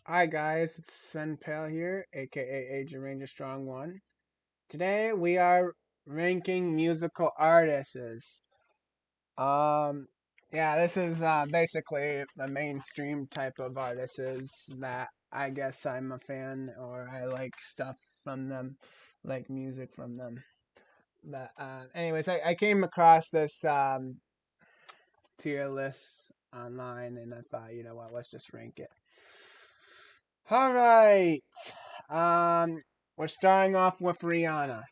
Hi guys, it's Senpal here, aka Agent Ranger Strong One. Today we are ranking musical artists. Um, yeah, this is basically the mainstream type of artists that I guess I'm a fan or I like stuff from them, like music from them. But anyways, I came across this tier list online and I thought, you know what, let's just rank it. All right. Um, we're starting off with Rihanna.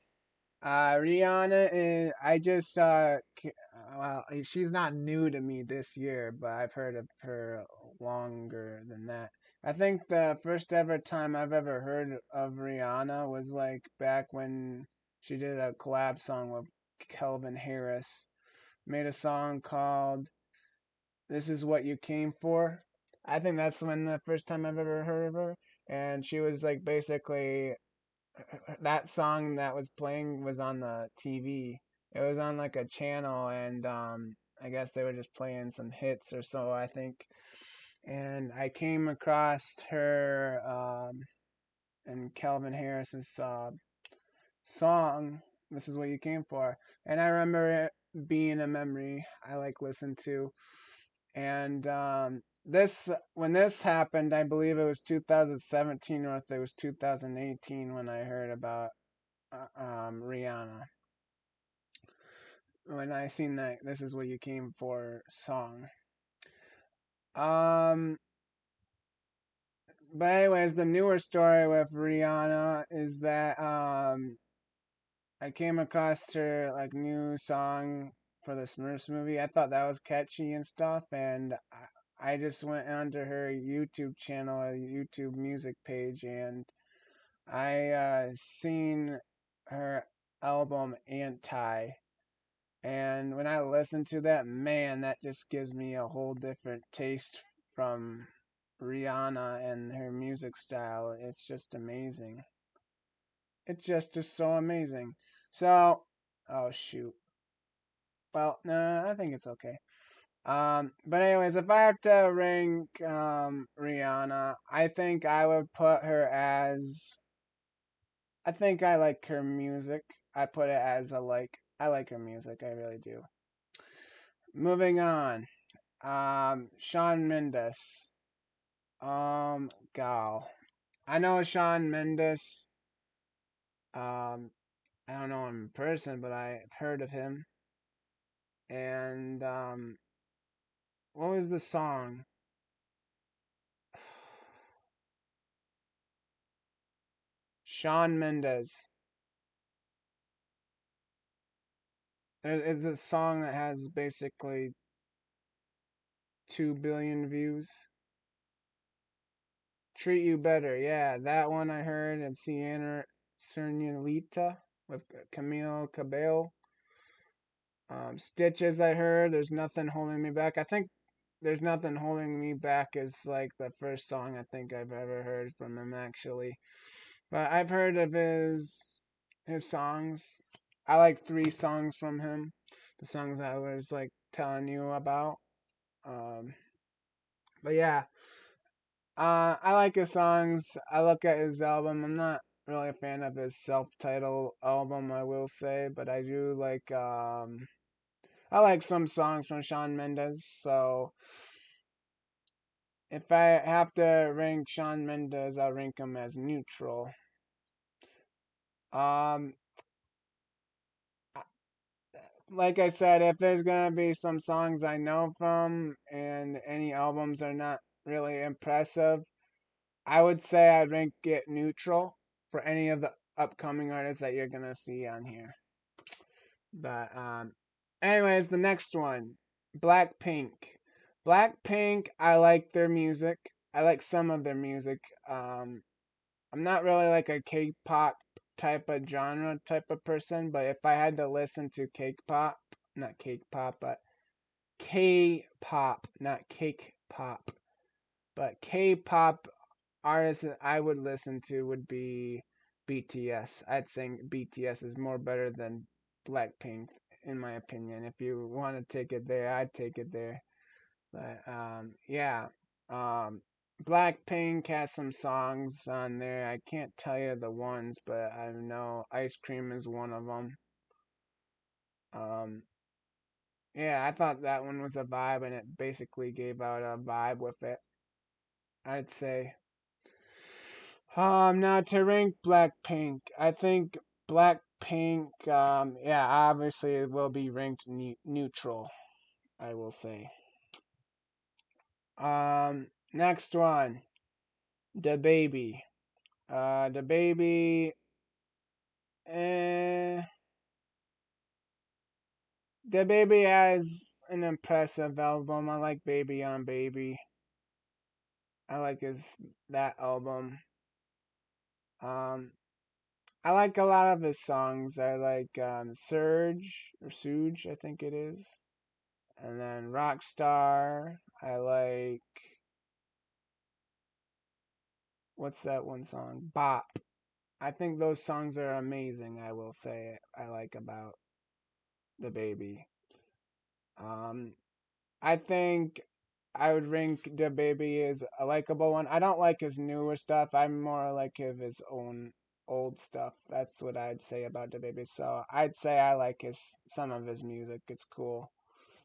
Rihanna is, well, she's not new to me this year, but I've heard of her longer than that. I think the first ever time I've ever heard of Rihanna was like back when she did a collab song with Calvin Harris. Made a song called "This Is What You Came For." I think that's when the first time I've ever heard of her, and she was like basically that song that was playing was on the TV. It was on like a channel, and I guess they were just playing some hits or so, I think. And I came across her and Calvin Harris's song. This is what you came for, and I remember it being a memory I like listened to. And this when this happened, I believe it was 2017 or if it was 2018 when I heard about Rihanna when I seen that "This Is What You Came For" song. Um, but anyways, the newer story with Rihanna is that I came across her like new song for the Smurfs movie. I thought that was catchy and stuff, and I just went onto her YouTube channel, a YouTube music page, and I seen her album Anti. And when I listen to that, man, that just gives me a whole different taste from Rihanna and her music style. It's just amazing. It's just so amazing. So, oh shoot. Well, no, I think it's okay. But anyways, if I have to rank Rihanna, I think I would put her as. I think I like her music. I put it as a like. I like her music. I really do. Moving on. Shawn Mendes. Gal. I know Shawn Mendes. Um, I don't know him in person, but I've heard of him. And what was the song? Shawn Mendes. There is a song that has basically 2 billion views. Treat You Better, yeah, that one I heard. And Sienna Cernulita with Camilo Cabello. Stitches, I heard. There's Nothing Holding Me Back. I think There's Nothing Holding Me Back is like the first song I think I've ever heard from him, actually. But I've heard of his songs. I like 3 songs from him. The songs I was like telling you about. Um, but yeah, I like his songs. I look at his album. I'm not really a fan of his self-titled album, I will say, but I do like I like some songs from Shawn Mendes. So if I have to rank Shawn Mendes, I'll rank him as neutral. Um, like I said, if there's gonna be some songs I know from and any albums are not really impressive, I would say I'd rank it neutral for any of the upcoming artists that you're gonna see on here. But anyways, the next one, Blackpink. Blackpink, I like their music. I like some of their music. I'm not really like a K-pop type of genre type of person, but if I had to listen to K-pop, not K-pop, but K-pop, not cake pop, but K-pop artists that I would listen to would be BTS. I'd say BTS is more better than Blackpink, in my opinion. If you want to take it there, I'd take it there. But yeah, um, Blackpink has some songs on there. I can't tell you the ones, but I know Ice Cream is one of them. Um, yeah, I thought that one was a vibe, and it basically gave out a vibe with it, I'd say. Now to rank Blackpink, I think Blackpink, yeah, obviously it will be ranked neutral, I will say. Next one, the baby. The baby, eh, the baby has an impressive album. I like Baby on Baby. I like his that album. Um, I like a lot of his songs. I like Surge or Suge, I think it is. And then Rockstar. I like what's that one song? Bop. I think those songs are amazing. I will say I like about the baby. Um, I think I would rank the baby as a likable one. I don't like his newer stuff. I'm more like of his own old stuff. That's what I'd say about the baby. So I'd say I like his some of his music. It's cool.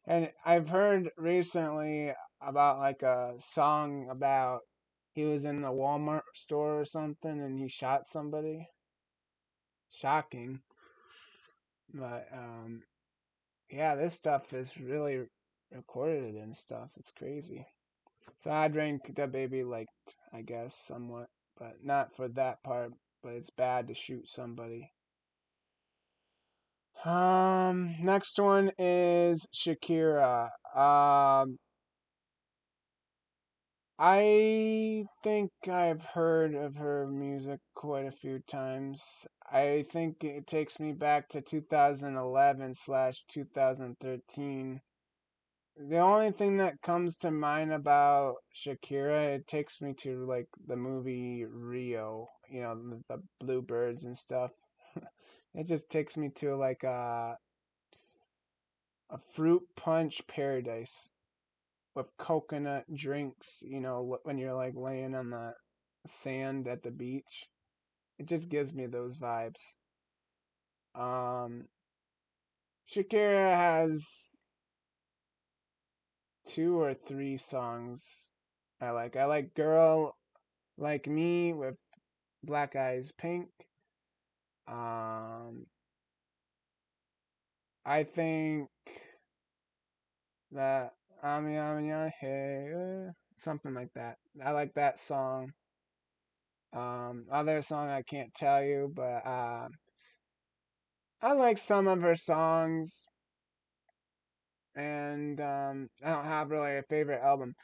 And I've heard recently about like a song about he was in the Walmart store or something and he shot somebody. Shocking. But yeah, this stuff is really recorded and stuff. It's crazy. So I'd rank the baby like I guess somewhat, but not for that part. But it's bad to shoot somebody. Next one is Shakira. I think I've heard of her music quite a few times. I think it takes me back to 2011 slash 2013. The only thing that comes to mind about Shakira, it takes me to like the movie Rio, the bluebirds and stuff. It just takes me to like a fruit punch paradise with coconut drinks, when you're like laying on the sand at the beach. It just gives me those vibes. Um, Shakira has two or three songs I like. I like Girl Like Me with Black Eyes Pink. Um, I think that Hey, something like that. I like that song. Other song I can't tell you, but I like some of her songs, and I don't have really a favorite album.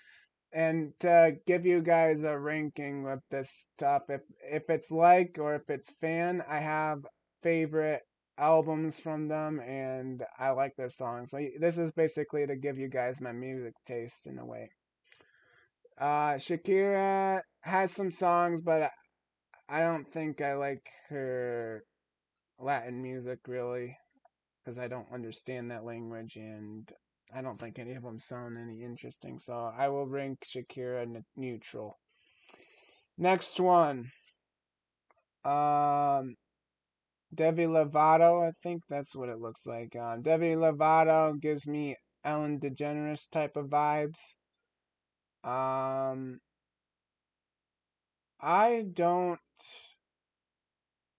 And to give you guys a ranking with this stuff, if it's like or if it's fan, I have favorite albums from them, and I like their songs. So this is basically to give you guys my music taste in a way. Shakira has some songs, but I don't think I like her Latin music really because I don't understand that language and I don't think any of them sound any interesting. So I will rank Shakira neutral. Next one, um, Demi Lovato. I think that's what it looks like. Demi Lovato gives me Ellen DeGeneres type of vibes. Um, I don't.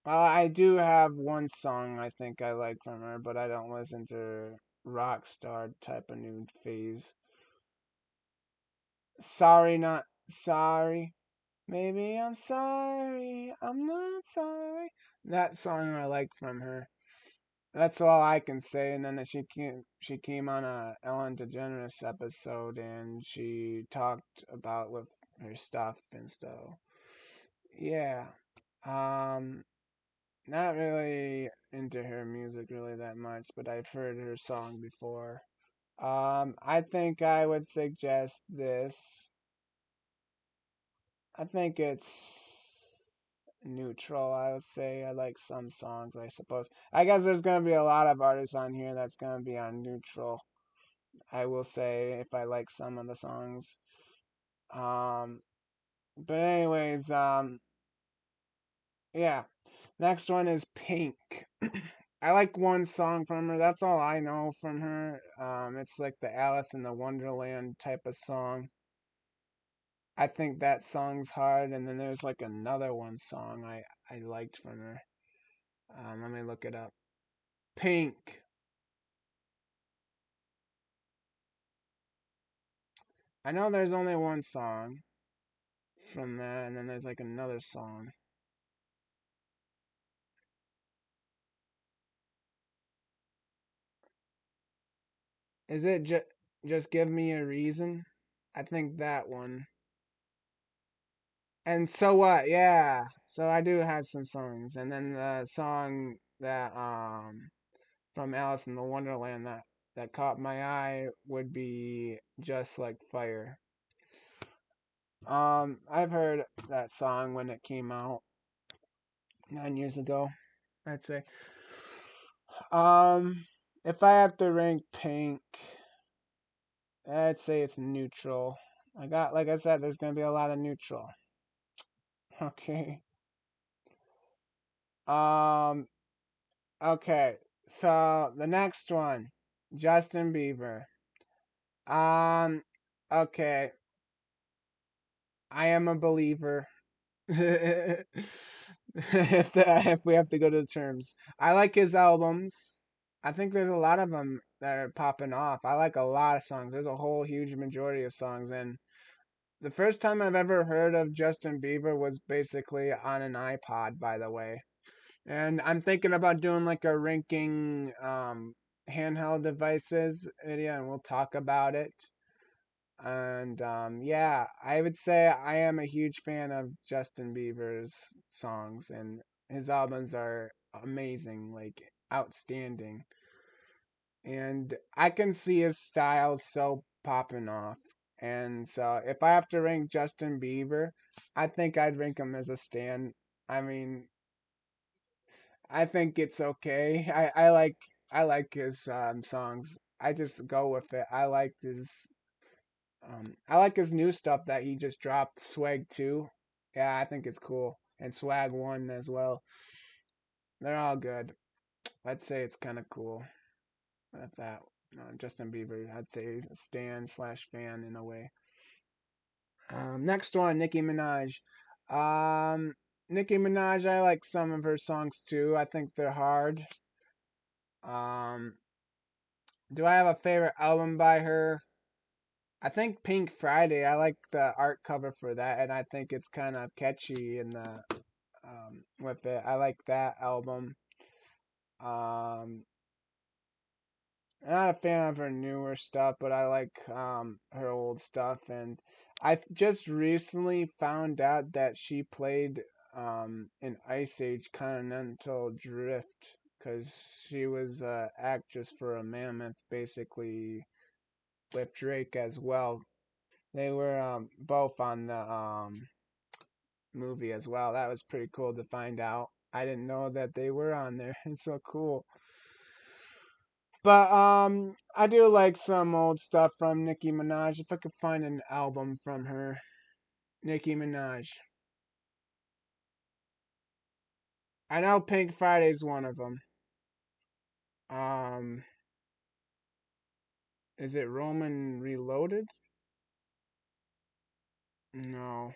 Well, I do have one song I think I like from her, but I don't listen to her rock star type of new phase. Sorry, not sorry. Maybe I'm sorry. I'm not sorry. That song I like from her. That's all I can say. And then she came on a Ellen DeGeneres episode and she talked about with her stuff and stuff. Yeah. Um, Not really into her music really that much, but I've heard her song before. I think I would suggest this. I think it's neutral, I would say. I like some songs, I suppose. I guess there's going to be a lot of artists on here that's going to be on neutral. I will say if I like some of the songs. Um, But anyways, yeah. Next one is Pink. I like one song from her. That's all I know from her. It's like the Alice in the Wonderland type of song. I think that song's hard, and then there's like another one song I liked from her. Let me look it up. Pink. I know there's only one song from that, and then there's like another song. Is it just give me a reason? I think that one. And so what? Yeah. So I do have some songs, and then the song that from Alice in the Wonderland that caught my eye would be Just Like Fire. I've heard that song when it came out 9 years ago, I'd say. Um, if I have to rank Pink, I'd say it's neutral. Like I said, there's gonna be a lot of neutral. Okay. Um, okay. So the next one, Justin Bieber. Um, okay. I am a believer. If we have to go to the terms, I like his albums. I think there's a lot of them that are popping off. I like a lot of songs. There's a whole huge majority of songs, and the first time I've ever heard of Justin Bieber was basically on an iPod, by the way. And I'm thinking about doing like a ranking handheld devices video, and we'll talk about it. And yeah, I would say I am a huge fan of Justin Bieber's songs, and his albums are amazing, like outstanding. And I can see his style so popping off. And so if I have to rank Justin Bieber, I think I'd rank him as a stan. I mean, I think it's okay. I like his songs. I just go with it. I like his new stuff that he just dropped, Swag 2. Yeah, I think it's cool. And Swag 1 as well. They're all good. I'd say it's kind of cool. At that. Justin Bieber, I'd say stan slash fan in a way. Next one, Nicki Minaj. Um, Nicki Minaj, I like some of her songs too. I think they're hard. Um, do I have a favorite album by her? I think Pink Friday. I like the art cover for that, and I think it's kind of catchy in the with it. I like that album. Um, I'm not a fan of her newer stuff, but I like her old stuff, and I just recently found out that she played in Ice Age Continental Drift because she was an actress for a Mammoth, basically with Drake as well. They were both on the movie as well. That was pretty cool to find out. I didn't know that they were on there. It's so cool. But I do like some old stuff from Nicki Minaj. If I could find an album from her, Nicki Minaj. I know Pink Friday's one of them. Um, is it Roman Reloaded? No.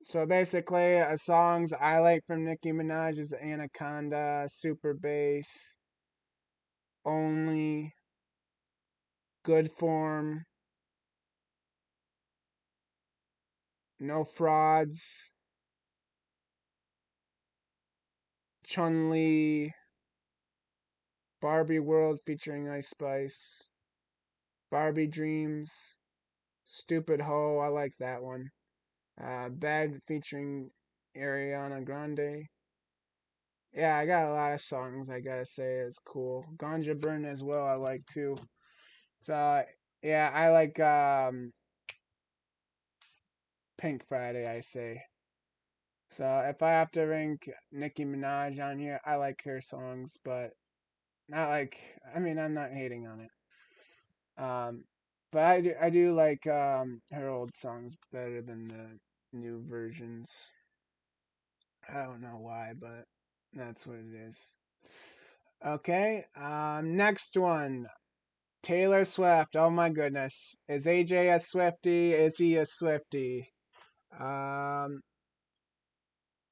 So basically, songs I like from Nicki Minaj is Anaconda, Super Bass, Only, Good Form, No Frauds, Chun Li, Barbie World featuring Ice Spice, Barbie Dreams, Stupid Ho, I like that one. Bad featuring Ariana Grande. Yeah, I got a lot of songs I gotta say it's cool. Ganja Burn as well, I like too. So yeah, I like Pink Friday, I say. So if I have to rank Nicki Minaj on here, I like her songs, but not like I mean I'm not hating on it. But I do like her old songs better than the new versions. I don't know why, but that's what it is. Okay, next one. Taylor Swift. Oh my goodness. Is AJ a Swiftie? Is he a Swiftie? Um,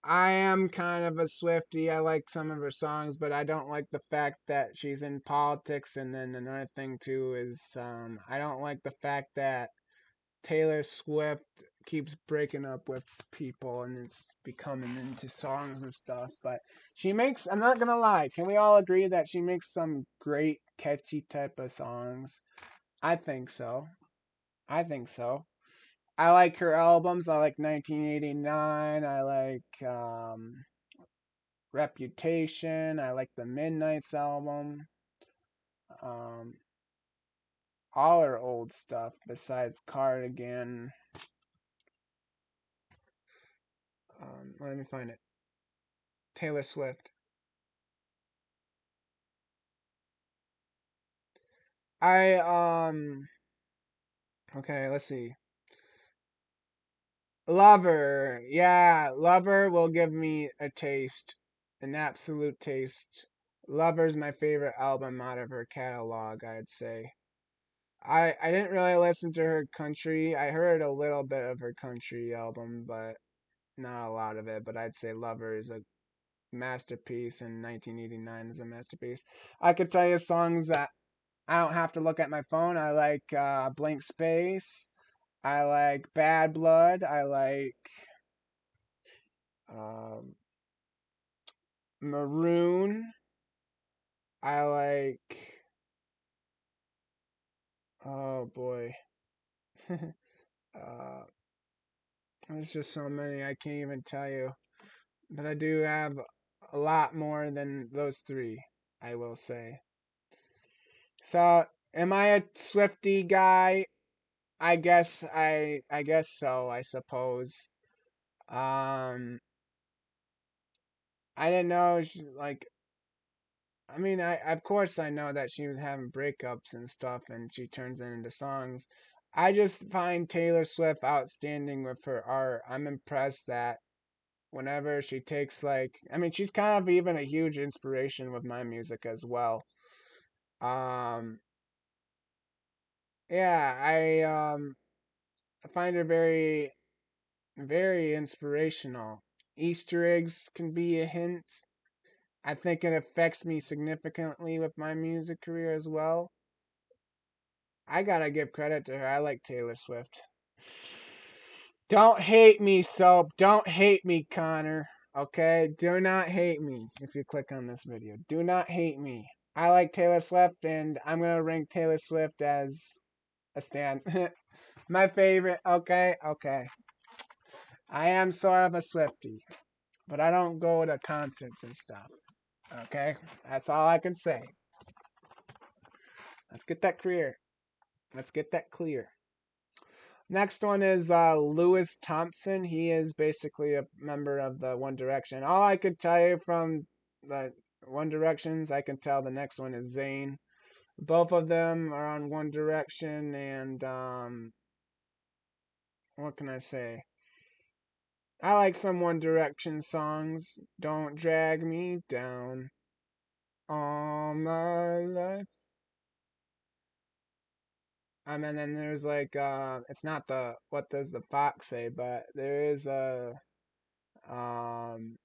I am kind of a Swiftie. I like some of her songs, but I don't like the fact that she's in politics. And then another thing too is I don't like the fact that Taylor Swift keeps breaking up with people and it's becoming into songs and stuff. But she makes, I'm not gonna lie, can we all agree that she makes some great, catchy type of songs? I think so. I think so. I like her albums. I like 1989. I like Reputation. I like the Midnight's album. Um, all her old stuff besides Cardigan. Let me find it. Taylor Swift. I okay, let's see. Lover. Yeah, Lover will give me a taste. An absolute taste. Lover's my favorite album out of her catalog, I'd say. I didn't really listen to her country. I heard a little bit of her country album, but not a lot of it. But I'd say Lover is a masterpiece and 1989 is a masterpiece. I could tell you songs that I don't have to look at my phone. I like Blank Space. I like Bad Blood. I like um, Maroon. I like. Oh boy. uh, there's just so many I can't even tell you. But I do have a lot more than those three, I will say. So, am I a Swifty guy? I guess so, I suppose. Um I didn't know like I mean, I of course I know that she was having breakups and stuff and she turns it into songs. I just find Taylor Swift outstanding with her art. I'm impressed that whenever she takes like I mean, she's kind of even a huge inspiration with my music as well. Um yeah, I find her very inspirational. Easter eggs can be a hint. I think it affects me significantly with my music career as well. I gotta give credit to her. I like Taylor Swift. Don't hate me, Soap. Don't hate me, Connor. Okay? Do not hate me if you click on this video. Do not hate me. I like Taylor Swift, and I'm gonna rank Taylor Swift as a stand. My favorite. Okay, okay. I am sort of a Swiftie, but I don't go to concerts and stuff. Okay? That's all I can say. Let's get that clear. Let's get that clear. Next one is Louis Thompson. He is basically a member of the One Direction. All I could tell you from the One Directions, I can tell the next one is Zayn. Both of them are on One Direction, and what can I say? I like some One Direction songs. Don't drag me down all my life. And then there's like it's not the what does the fox say, but there is a um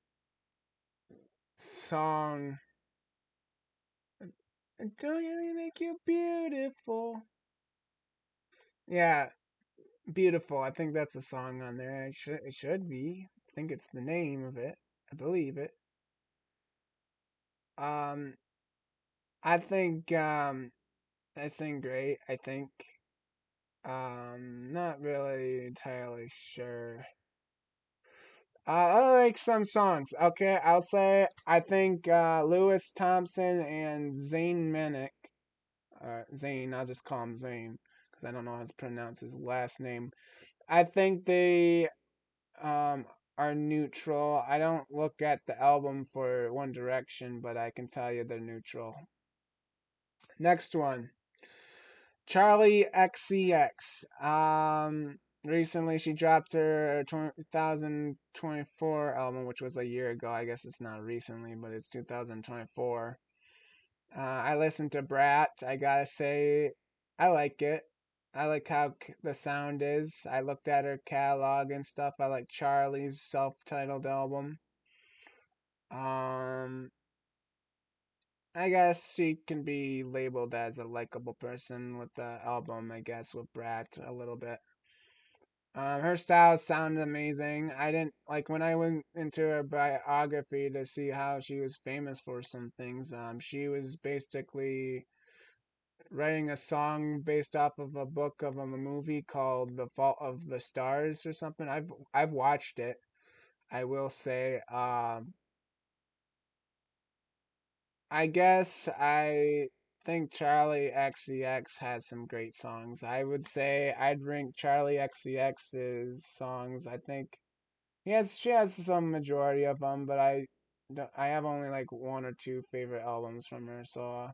song. Don't you make you beautiful? Yeah, beautiful. I think that's the song on there. It should be. I think it's the name of it. I believe it. Um, I think I sing great. I think not really entirely sure. I like some songs. Okay, I'll say I think Louis Thompson and Zayn Malik. Zayn, I'll just call him Zayn because I don't know how to pronounce his last name. I think they um are neutral. I don't look at the album for One Direction, but I can tell you they're neutral. Next one. Charlie XCX. Recently she dropped her 2024 album, which was a year ago. I guess it's not recently, but it's 2024. I listened to Brat. I gotta say, I like it. I like how the sound is. I looked at her catalog and stuff. I like Charlie's self-titled album. Um, I guess she can be labeled as a likable person with the album. I guess with Brat a little bit. Her style sounded amazing. I didn't like when I went into her biography to see how she was famous for some things. She was basically writing a song based off of a book of a movie called The Fault of the Stars or something. I've watched it. I will say. I guess I think Charlie XCX has some great songs. I would say I'd rank Charlie XCX's songs. I think she has some majority of them, but I have only like one or two favorite albums from her. So,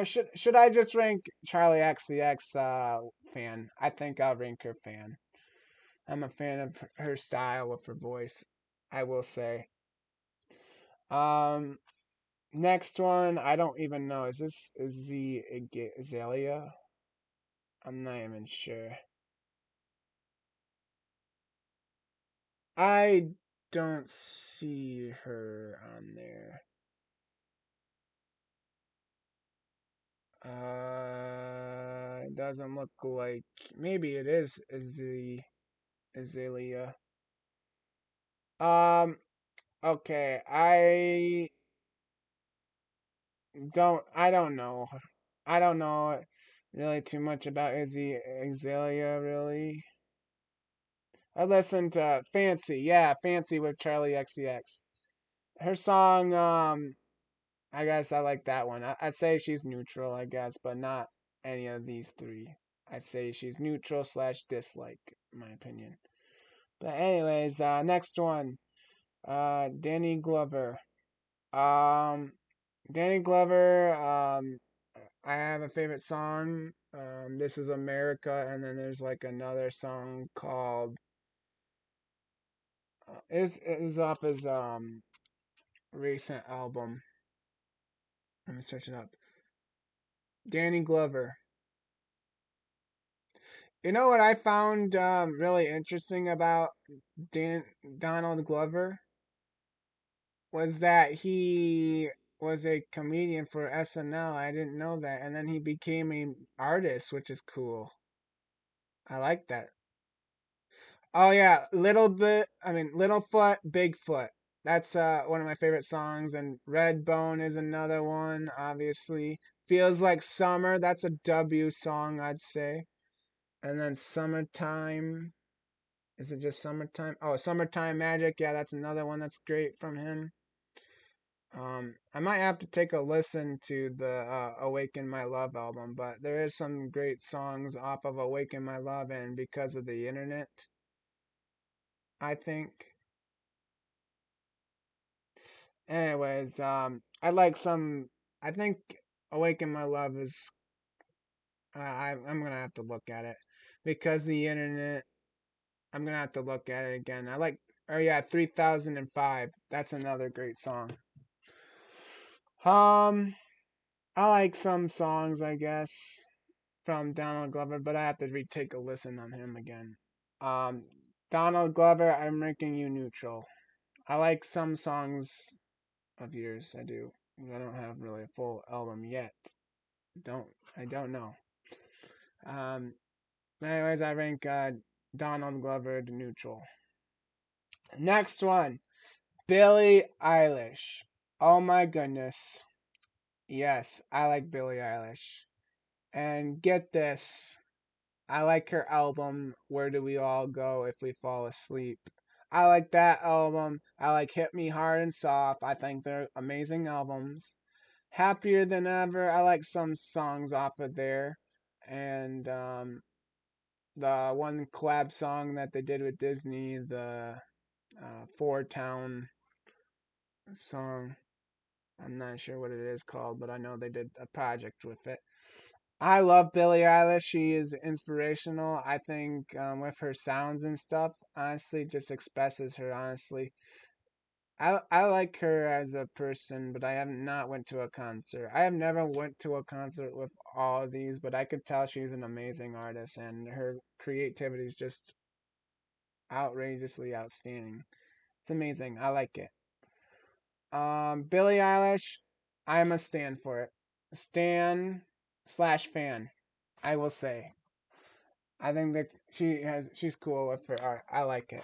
should I just rank Charlie XCX fan? I think I'll rank her fan. I'm a fan of her style with her voice. I will say. Um, Next one, I don't even know. Is the Azalea? I'm not even sure. I don't see her on there. It doesn't look like. Maybe it is the Azalea. Um. Okay. I don't know. I don't know really too much about Izzy Azalea really. I listened to Fancy, yeah, Fancy with Charlie XCX. Her song, I guess I like that one. I'd say she's neutral, I guess, but not any of these three. I'd say she's neutral slash dislike, in my opinion. But anyways, next one, Danny Glover. Um, Danny Glover, I have a favorite song. This is America, and then there's like another song called is off his recent album. Let me search it up. Danny Glover. You know what I found really interesting about Donald Glover was that he was a comedian for SNL. I didn't know that, and then he became an artist, which is cool. I like that. Oh yeah, little bit. I mean, Littlefoot, Bigfoot. That's one of my favorite songs, and Redbone is another one. Obviously, feels like summer. That's a W song, I'd say. And then summertime. Is it just summertime? Oh, summertime magic. Yeah, that's another one that's great from him. I might have to take a listen to the Awaken My Love album, but there is some great songs off of Awaken My Love, and Because of the Internet, I think. Anyways, I like some. I think Awaken My Love is. I'm gonna have to look at it because the internet. I'm gonna have to look at it again. I like. Oh yeah, 3005. That's another great song. Um, I like some songs, I guess, from Donald Glover, but I have to retake a listen on him again. Um, Donald Glover, I'm ranking you neutral. I like some songs of yours. I do. I don't have really a full album yet. Don't I don't know. Um, anyways, I rank Donald Glover to neutral. Next one, Billie Eilish. Oh my goodness. Yes, I like Billie Eilish. And get this, I like her album Where Do We All Go If We Fall Asleep. I like that album. I like Hit Me Hard and Soft. I think they're amazing albums. Happier Than Ever. I like some songs off of there. And the one collab song that they did with Disney, the Four Town song. I'm not sure what it is called, but I know they did a project with it. I love Billie Eilish. She is inspirational. I think with her sounds and stuff, honestly, just expresses her honestly. I like her as a person, but I have not went to a concert. I have never went to a concert with all of these, but I could tell she's an amazing artist, and her creativity is just outrageously outstanding. It's amazing. I like it. Billie Eilish, I'm a stan for it. Stan slash fan, I will say. I think that she's cool with her art. I like it.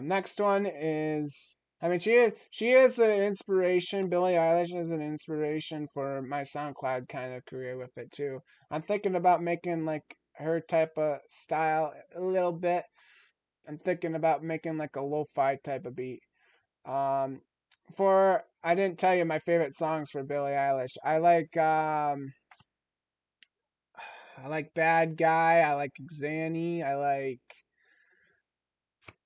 Next one is, I mean, she is an inspiration. Billie Eilish is an inspiration for my SoundCloud kind of career with it too. I'm thinking about making like her type of style a little bit. I'm thinking about making like a lo-fi type of beat. Um, for I didn't tell you my favorite songs for Billie Eilish. I like Bad Guy. I like Xanny. I like.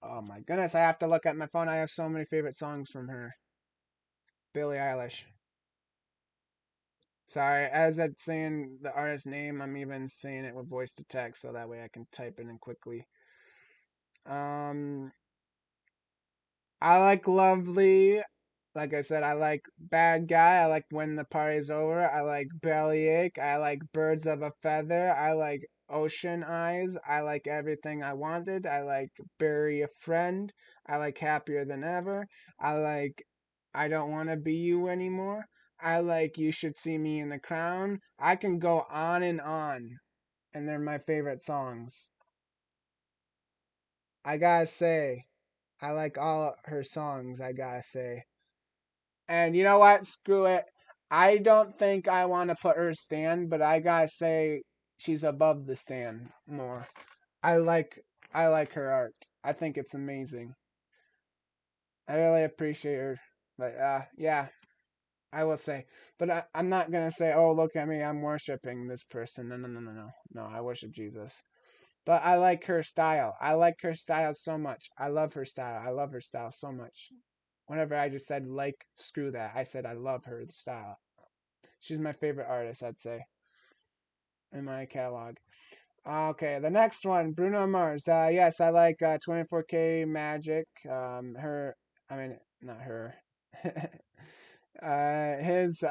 Oh my goodness! I have to look at my phone. I have so many favorite songs from her. Billie Eilish. Sorry, as I'm saying the artist name, I'm even saying it with voice to text so that way I can type it in quickly. Um, I like Lovely. Like I said, I like Bad Guy. I like When the Party's Over. I like Bellyache. I like Birds of a Feather. I like Ocean Eyes. I like Everything I Wanted. I like Bury a Friend. I like Happier Than Ever. I like I Don't Want to Be You Anymore. I like You Should See Me in the Crown. I can go on, and they're my favorite songs. I gotta say, I like all her songs, I gotta say. And you know what? Screw it. I don't think I want to put her stand, but I gotta say she's above the stand more. I like I like her art. I think it's amazing. I really appreciate her. But yeah, I will say. But I'm not gonna say, oh look at me, I'm worshiping this person. No, no, no, no, no. No, I worship Jesus. But I like her style. I like her style so much. I love her style. I love her style so much. Whenever I just said like, screw that. I said I love her style. She's my favorite artist, I'd say, in my catalog. Okay, the next one, Bruno Mars. Yes, I like 24K Magic. I mean, not her. His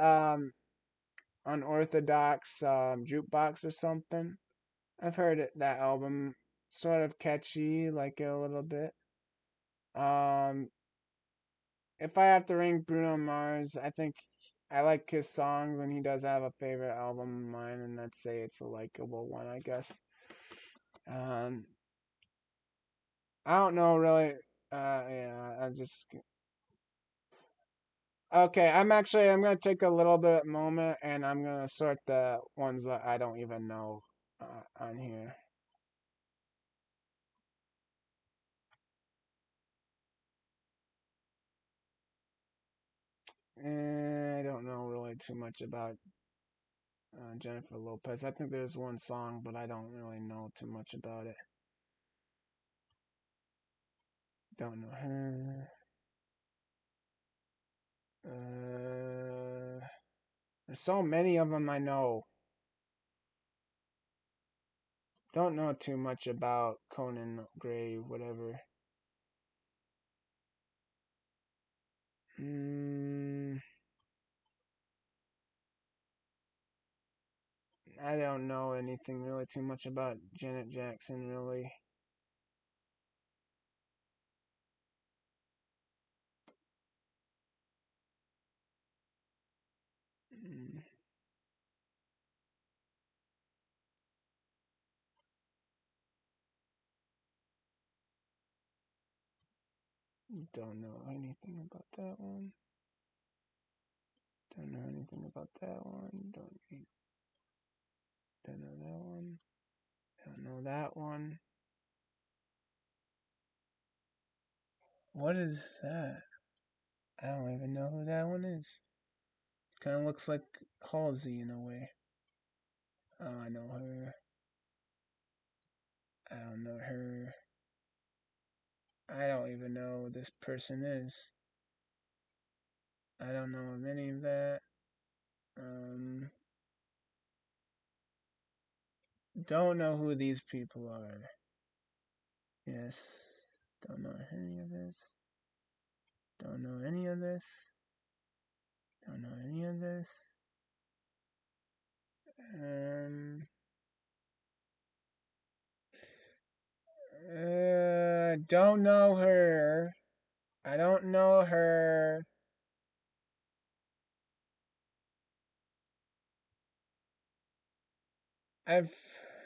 Unorthodox Jukebox or something. I've heard that album. Sort of catchy, like it a little bit. Um, if I have to rank Bruno Mars, I think I like his songs, and he does have a favorite album of mine, and let's say it's a likable one, I guess. Um, I don't know really. Yeah, I just okay. I'm gonna take a little bit moment, and I'm gonna sort the ones that I don't even know on here. I don't know really too much about Jennifer Lopez. I think there's one song, but I don't really know too much about it. Don't know her. There's so many of them I know. Don't know too much about Conan Gray, whatever. Mm, I don't know anything really too much about Janet Jackson, really. Mm, don't know anything about that one. Don't know anything about that one. Don't know that one. Don't know that one. What is that? I don't even know who that one is. Kind of looks like Halsey in a way. Oh, I know her. I don't know her. I don't even know who this person is. I don't know of any of that. Um, don't know who these people are. Yes, don't know any of this. Don't know any of this. Don't know any of this. Um, don't know her. I don't know her. I've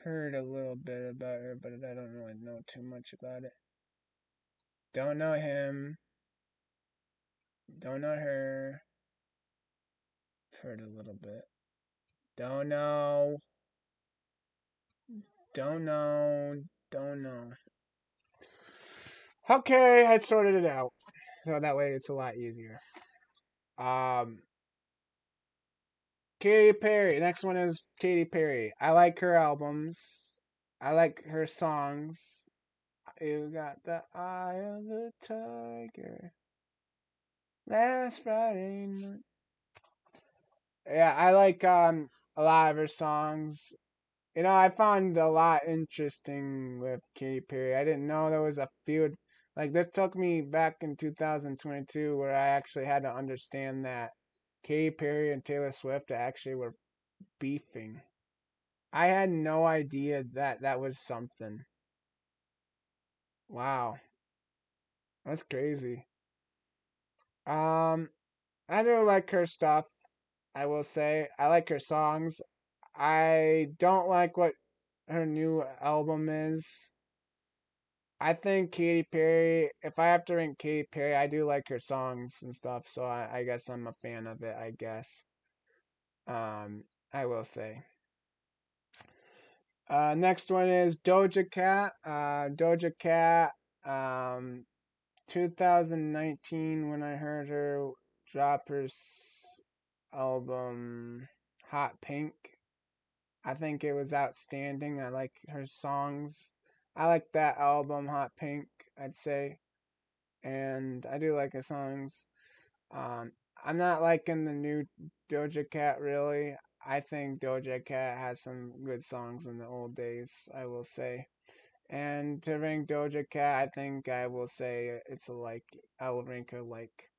heard a little bit about her, but I don't really know too much about it. Don't know him. Don't know her. I've heard a little bit. Don't know. Don't know. Don't know. Okay, I sorted it out. So that way it's a lot easier. Um, Katy Perry. Next one is Katy Perry. I like her albums. I like her songs. You got the eye of the tiger. Last Friday night. Yeah, I like a lot of her songs. You know, I found a lot interesting with Katy Perry. I didn't know there was a feud. Like, this took me back in 2022 where I actually had to understand that Katy Perry and Taylor Swift actually were beefing. I had no idea that that was something. Wow, that's crazy. Um, I do like her stuff, I will say. I like her songs. I don't like what her new album is. I think Katy Perry, if I have to rank Katy Perry, I do like her songs and stuff, so I guess I'm a fan of it, I guess. I will say. Next one is Doja Cat. Doja Cat, um, 2019 when I heard her drop her album Hot Pink. I think it was outstanding. I like her songs. I like that album Hot Pink, I'd say. And I do like her songs. Um, I'm not liking the new Doja Cat really. I think Doja Cat has some good songs in the old days, I will say. And to rank Doja Cat, I think I will say it's a like. I will rank her like.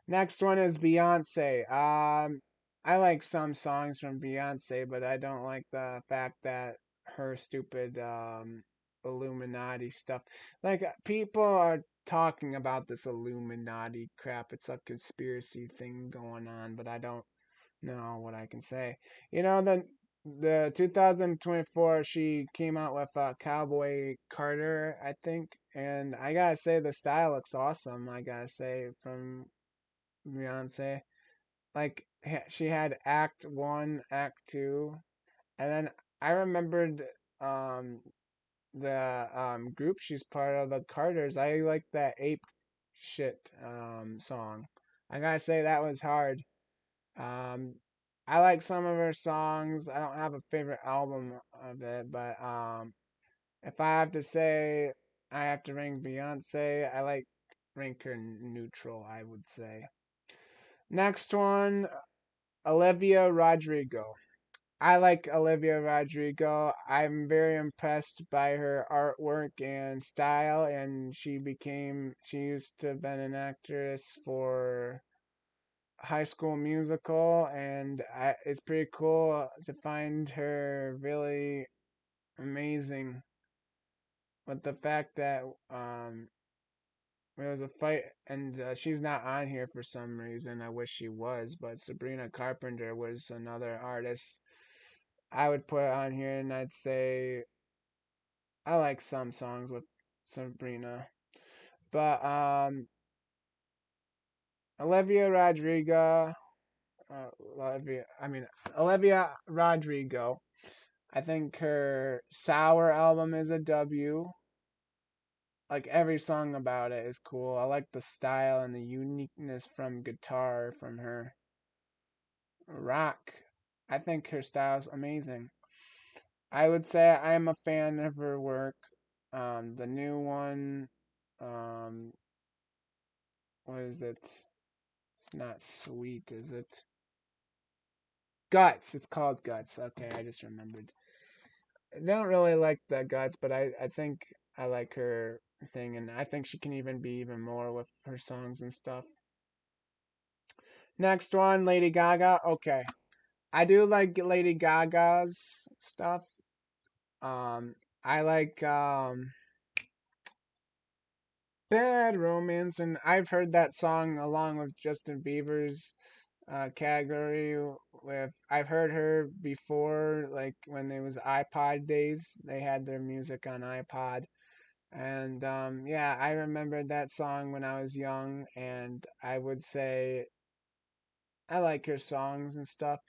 Next one is Beyonce. I like some songs from Beyonce, but I don't like the fact that her stupid Illuminati stuff. Like people are talking about this Illuminati crap. It's a conspiracy thing going on, but I don't know what I can say. You know the 2024 she came out with Cowboy Carter, I think, and I gotta say the style looks awesome. I gotta say from Beyonce. Like she had Act One, Act Two, and then I remembered um the group she's part of, the Carters. I like that Ape Shit song. I gotta say that was hard. Um, I like some of her songs. I don't have a favorite album of it, but if I have to say I have to rank Beyonce, I like rank her neutral, I would say. Next one, Olivia Rodrigo. I like Olivia Rodrigo. I'm very impressed by her artwork and style, and she used to have been an actress for High School Musical, and it's pretty cool to find her really amazing with the fact that there was a fight, and she's not on here for some reason. I wish she was, but Sabrina Carpenter was another artist I would put on here, and I'd say I like some songs with Sabrina, but Olivia Rodrigo, Olivia Rodrigo. I think her Sour album is a W. Like every song about it is cool. I like the style and the uniqueness from guitar from her. Rock. I think her style's amazing. I would say I am a fan of her work. The new one, um, what is it? It's not sweet, is it? Guts. It's called Guts. Okay, I just remembered. I don't really like the Guts, but I think I like her thing, and I think she can even be even more with her songs and stuff. Next one, Lady Gaga. Okay, I do like Lady Gaga's stuff. Um, I like Bad Romance, and I've heard that song along with Justin Bieber's category. With I've heard her before, like when it was iPod days, they had their music on iPod, and yeah, I remembered that song when I was young, and I would say I like her songs and stuff.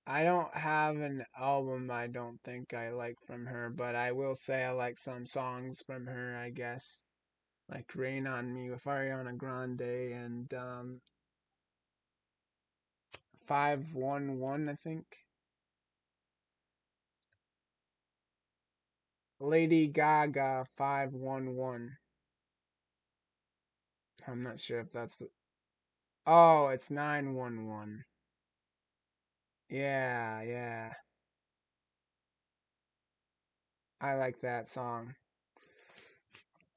I don't have an album I don't think I like from her, but I will say I like some songs from her, I guess. Like Rain on Me with Ariana Grande and 511, I think. Lady Gaga 511. I'm not sure if that's the. Oh, it's 911. Yeah, yeah. I like that song.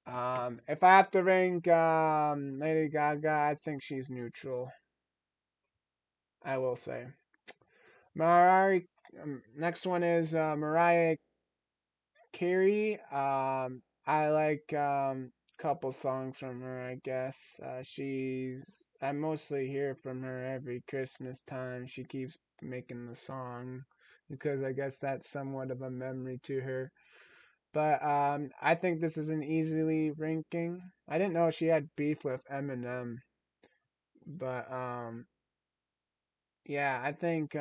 If I have to rank Lady Gaga, I think she's neutral. I will say. Mariah. Next one is Mariah Carey. I like couple songs from her. I guess I mostly hear from her every Christmas time. She keeps making the song because I guess that's somewhat of a memory to her. But I think this is an easily ranking. I didn't know she had beef with Eminem, but yeah, I think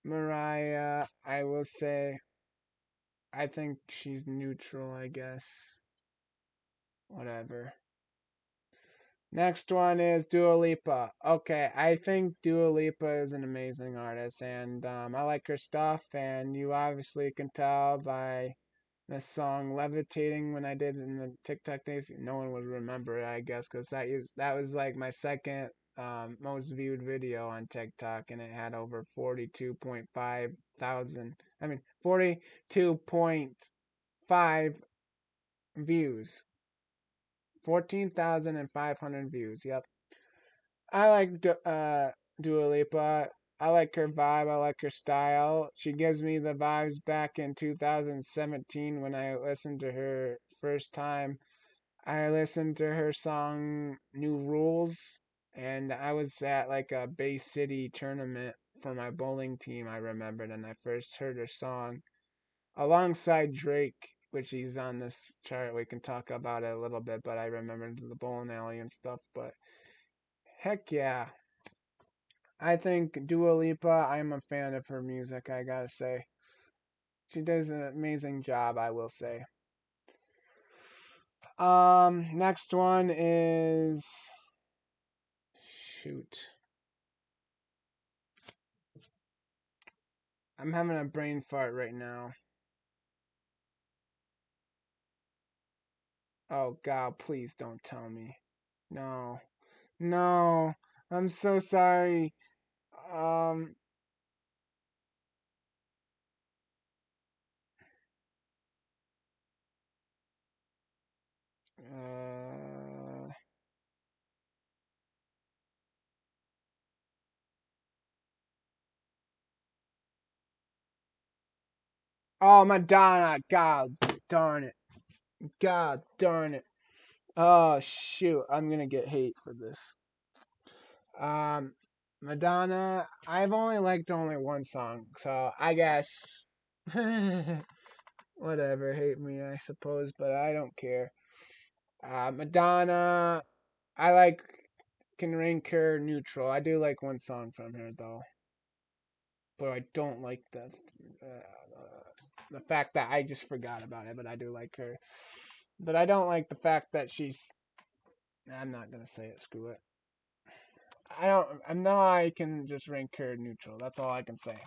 Mariah. I will say I think she's neutral. I guess whatever. Next one is Dua Lipa. Okay, I think Dua Lipa is an amazing artist, and I like her stuff. And you obviously can tell by the song "Levitating" when I did in the TikTok days. No one would remember it, I guess, because that was like my second most viewed video on TikTok, and it had over 42.5 thousand. I mean, 42.5 views. 14,500 views. Yep. I like Dua Lipa. I like her vibe. I like her style. She gives me the vibes back in 2017 when I listened to her first time. I listened to her song New Rules, and I was at like a Bay City tournament for my bowling team, I remembered, and I first heard her song alongside Drake, which he's on this chart. We can talk about it a little bit, but I remembered the bowling alley and stuff. But heck yeah, I think Dua Lipa. I'm a fan of her music. I gotta say, she does an amazing job. I will say. Next one is shoot. I'm having a brain fart right now. Oh God, please don't tell me. No, no. I'm so sorry. Um, uh, oh, Madonna. God darn it. God darn it. Oh shoot, I'm gonna get hate for this. Um, Madonna. I've only liked only one song, so I guess whatever. Hate me, I suppose, but I don't care. Madonna. I like can rank her neutral. I do like one song from her though, but I don't like the fact that I just forgot about it. But I do like her. But I don't like the fact that she's. I'm not gonna say it. Screw it. I don't. I know I can just rank her neutral. That's all I can say.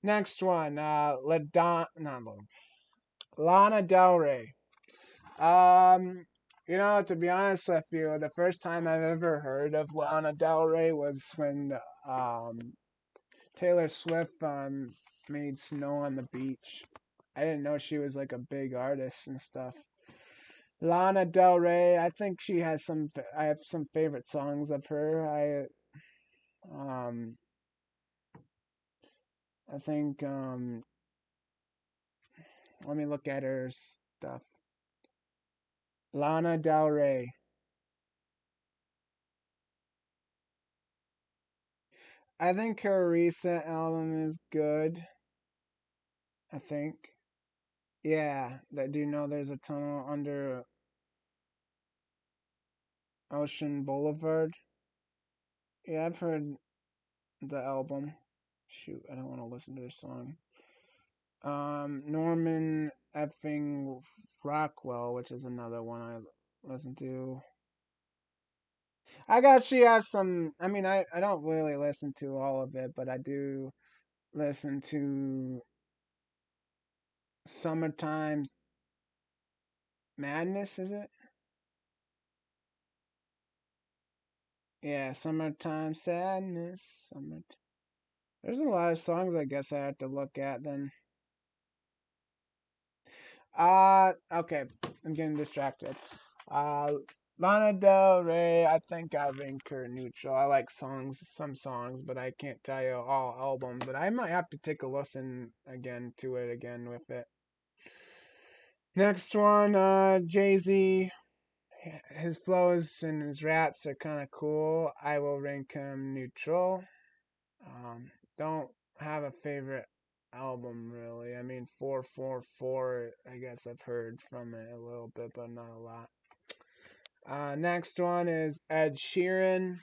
Next one, Ladon, not Lana Del Rey. Um, To be honest with you, the first time I've ever heard of Lana Del Rey was when um, Taylor Swift made Snow on the Beach. I didn't know she was like a big artist and stuff. Lana Del Rey, I think she has some. I have some favorite songs of her. Um, I think let me look at her stuff. Lana Del Rey. I think her recent album is good. I think. Yeah, that do you know there's a tunnel under Ocean Boulevard? Yeah, I've heard the album. Shoot, I don't want to listen to this song. Norman effing Rockwell, which is another one I listen to. I got she has some. I mean, I don't really listen to all of it, but I do listen to Summertime Madness. Is it? Yeah, Summertime Sadness. There's a lot of songs I guess I have to look at then. Okay, I'm getting distracted. Uh, Lana Del Rey, I think I rank her neutral. I like some songs, but I can't tell you all albums. But I might have to take a listen again to it again with it. Next one, Jay Z. His flows and his raps are kind of cool. I will rank him neutral. Don't have a favorite album really. I mean, 444. I guess I've heard from it a little bit, but not a lot. Next one is Ed Sheeran.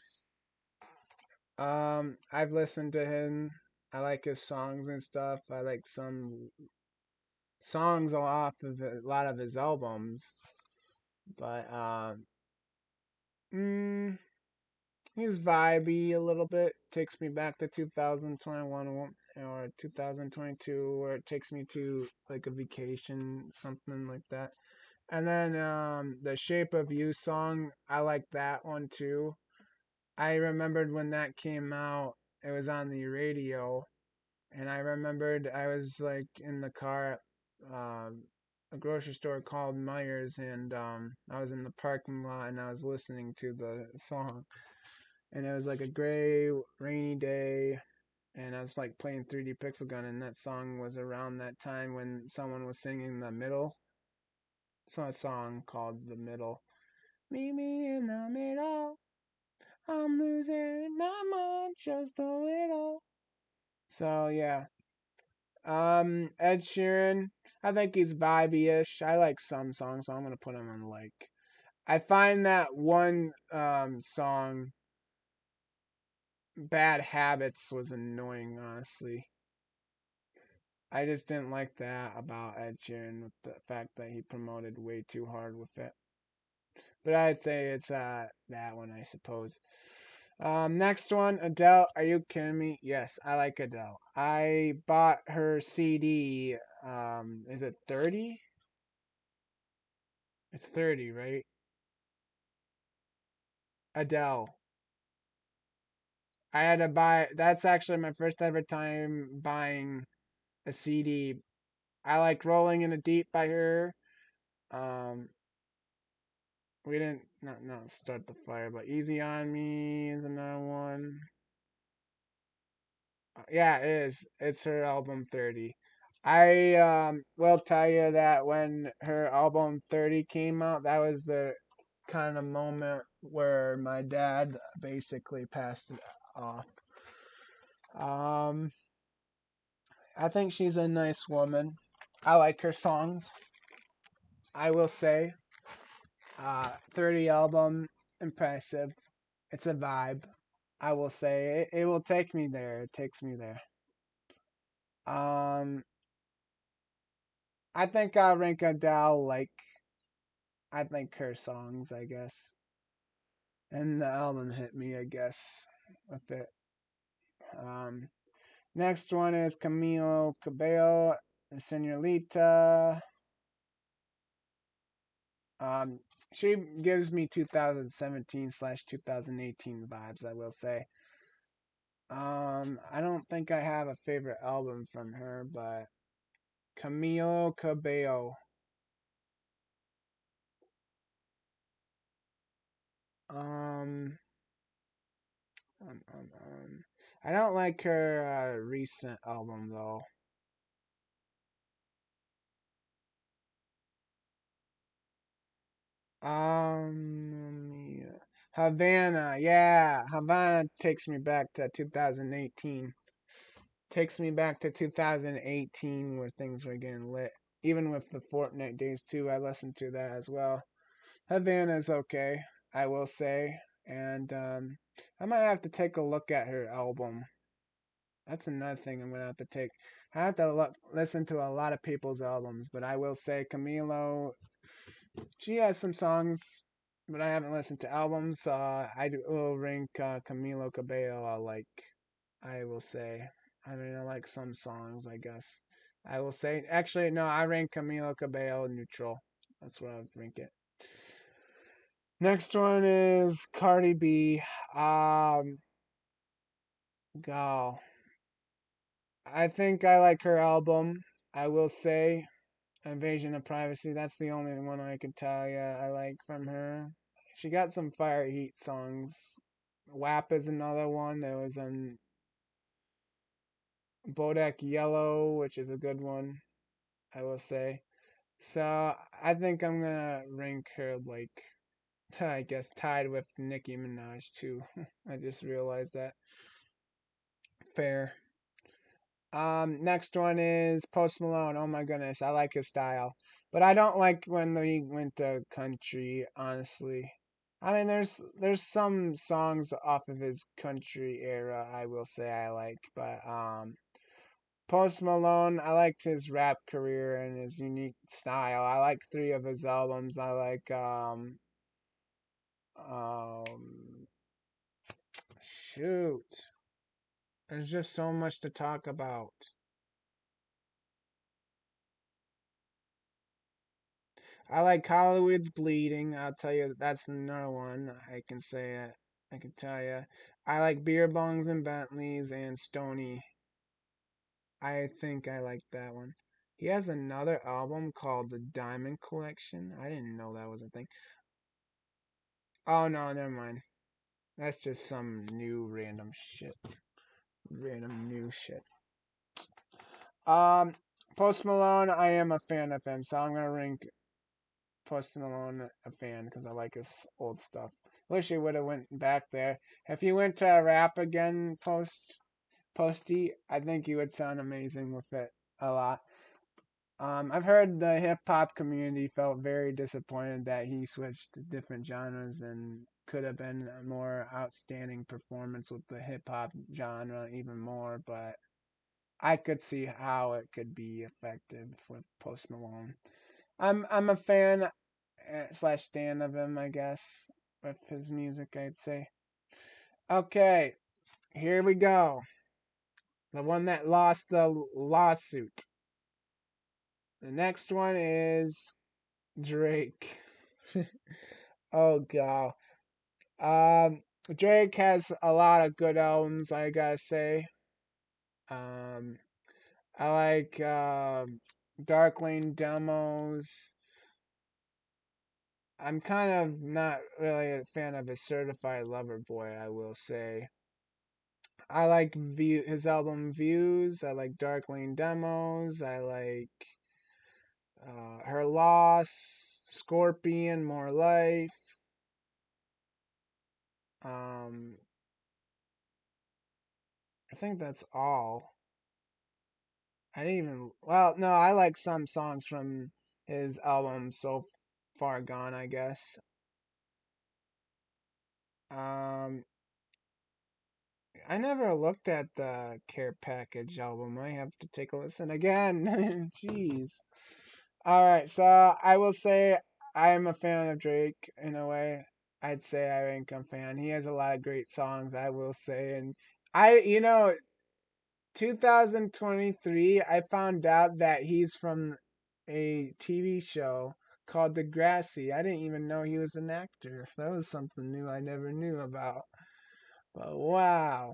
I've listened to him. I like his songs and stuff. I like some songs off of a lot of his albums, but mm, he's vibey a little bit. Takes me back to 2021 or 2022, where it takes me to like a vacation, something like that. And then the Shape of You song, I like that one too. I remembered when that came out, it was on the radio, and I remembered I was like in the car at a grocery store called Myers, and I was in the parking lot and I was listening to the song, and it was like a gray, rainy day, and I was like playing 3D Pixel Gun, and that song was around that time when someone was singing The Middle. It's a song called The Middle. Meet me in the middle. I'm losing my mind just a little. So yeah. Ed Sheeran. I think he's vibey-ish. I like some songs, so I'm gonna put him on like. I find that one song, Bad Habits, was annoying, honestly. I just didn't like that about Ed Sheeran with the fact that he promoted way too hard with it. But I'd say it's that one, I suppose. Next one, Adele. Are you kidding me? Yes, I like Adele. I bought her CD. Is it 30? It's 30, right? Adele. I had to buy. That's actually my first ever time buying a CD. I like Rolling in the Deep by her. Um, we didn't not start the fire, but Easy on Me is another one. Yeah, it is. It's her album 30. I will tell you that when her album 30 came out, that was the kind of moment where my dad basically passed it off. Um, I think she's a nice woman. I like her songs. I will say, 30 album, impressive. It's a vibe. I will say it will take me there. It takes me there. Um, I think I'll rank Adele like I think her songs, I guess. And the album hit me, I guess, with it. Um, Next one is Camilo Cabello, Senorita. She gives me 2017/2018 vibes, I will say. I don't think I have a favorite album from her, but Camilo Cabello. Um, um, um, um, I don't like her recent album though. Yeah. Havana, yeah, Havana takes me back to 2018. Takes me back to 2018 where things were getting lit. Even with the Fortnite days too, I listened to that as well. Havana's okay, I will say, and I might have to take a look at her album. That's another thing I'm gonna have to take. I have to listen to a lot of people's albums, but I will say Camilo, she has some songs, but I haven't listened to albums. Will rank Camilo Cabello. I will say. I mean, I like some songs, I guess. I will say. Actually, no, I rank Camilo Cabello neutral. That's what I would rank it. Next one is Cardi B. Um, Gal. I think I like her album. I will say Invasion of Privacy. That's the only one I can tell you I like from her. She got some fire heat songs. WAP is another one. There was Bodak Yellow, which is a good one, I will say. So I think I'm gonna rank her like I guess tied with Nicki Minaj too. I just realized that. Fair. Next one is Post Malone. Oh my goodness, I like his style, but I don't like when he went to country. Honestly, I mean, there's some songs off of his country era I will say I like, but Post Malone, I liked his rap career and his unique style. I like three of his albums. I like um shoot. There's just so much to talk about. I like Hollywood's Bleeding. I'll tell you, that's another one. I can say it. I can tell you. I like Beer Bongs and Bentleys and Stony. I think I like that one. He has another album called The Diamond Collection. I didn't know that was a thing. Oh no, never mind. That's just some new random shit. Random new shit. Um, Post Malone, I am a fan of him, so I'm gonna rank Post Malone a fan because I like his old stuff. Wish he would have went back there. If he went to rap again, Posty, I think he would sound amazing with it a lot. I've heard the hip hop community felt very disappointed that he switched to different genres and could have been a more outstanding performance with the hip hop genre even more, but I could see how it could be effective with Post Malone. I'm a fan slash stan of him, I guess, with his music, I'd say. Okay, here we go. The one that lost the lawsuit. The next one is Drake. Oh god. Um, Drake has a lot of good albums, I gotta say. Um, I like Dark Lane Demos. I'm kind of not really a fan of his Certified Lover Boy, I will say. I like his album Views. I like Dark Lane Demos. I like Her Loss, Scorpion, More Life. Um, I think that's all. I didn't even. Well, no, I like some songs from his album So Far Gone, I guess. Um, I never looked at the Care Package album. I have to take a listen again. Jeez. All right, so I will say I'm a fan of Drake in a way. I'd say I rank him fan. He has a lot of great songs, I will say, and 2023, I found out that he's from a TV show called Degrassi. I didn't even know he was an actor. That was something new I never knew about. But wow.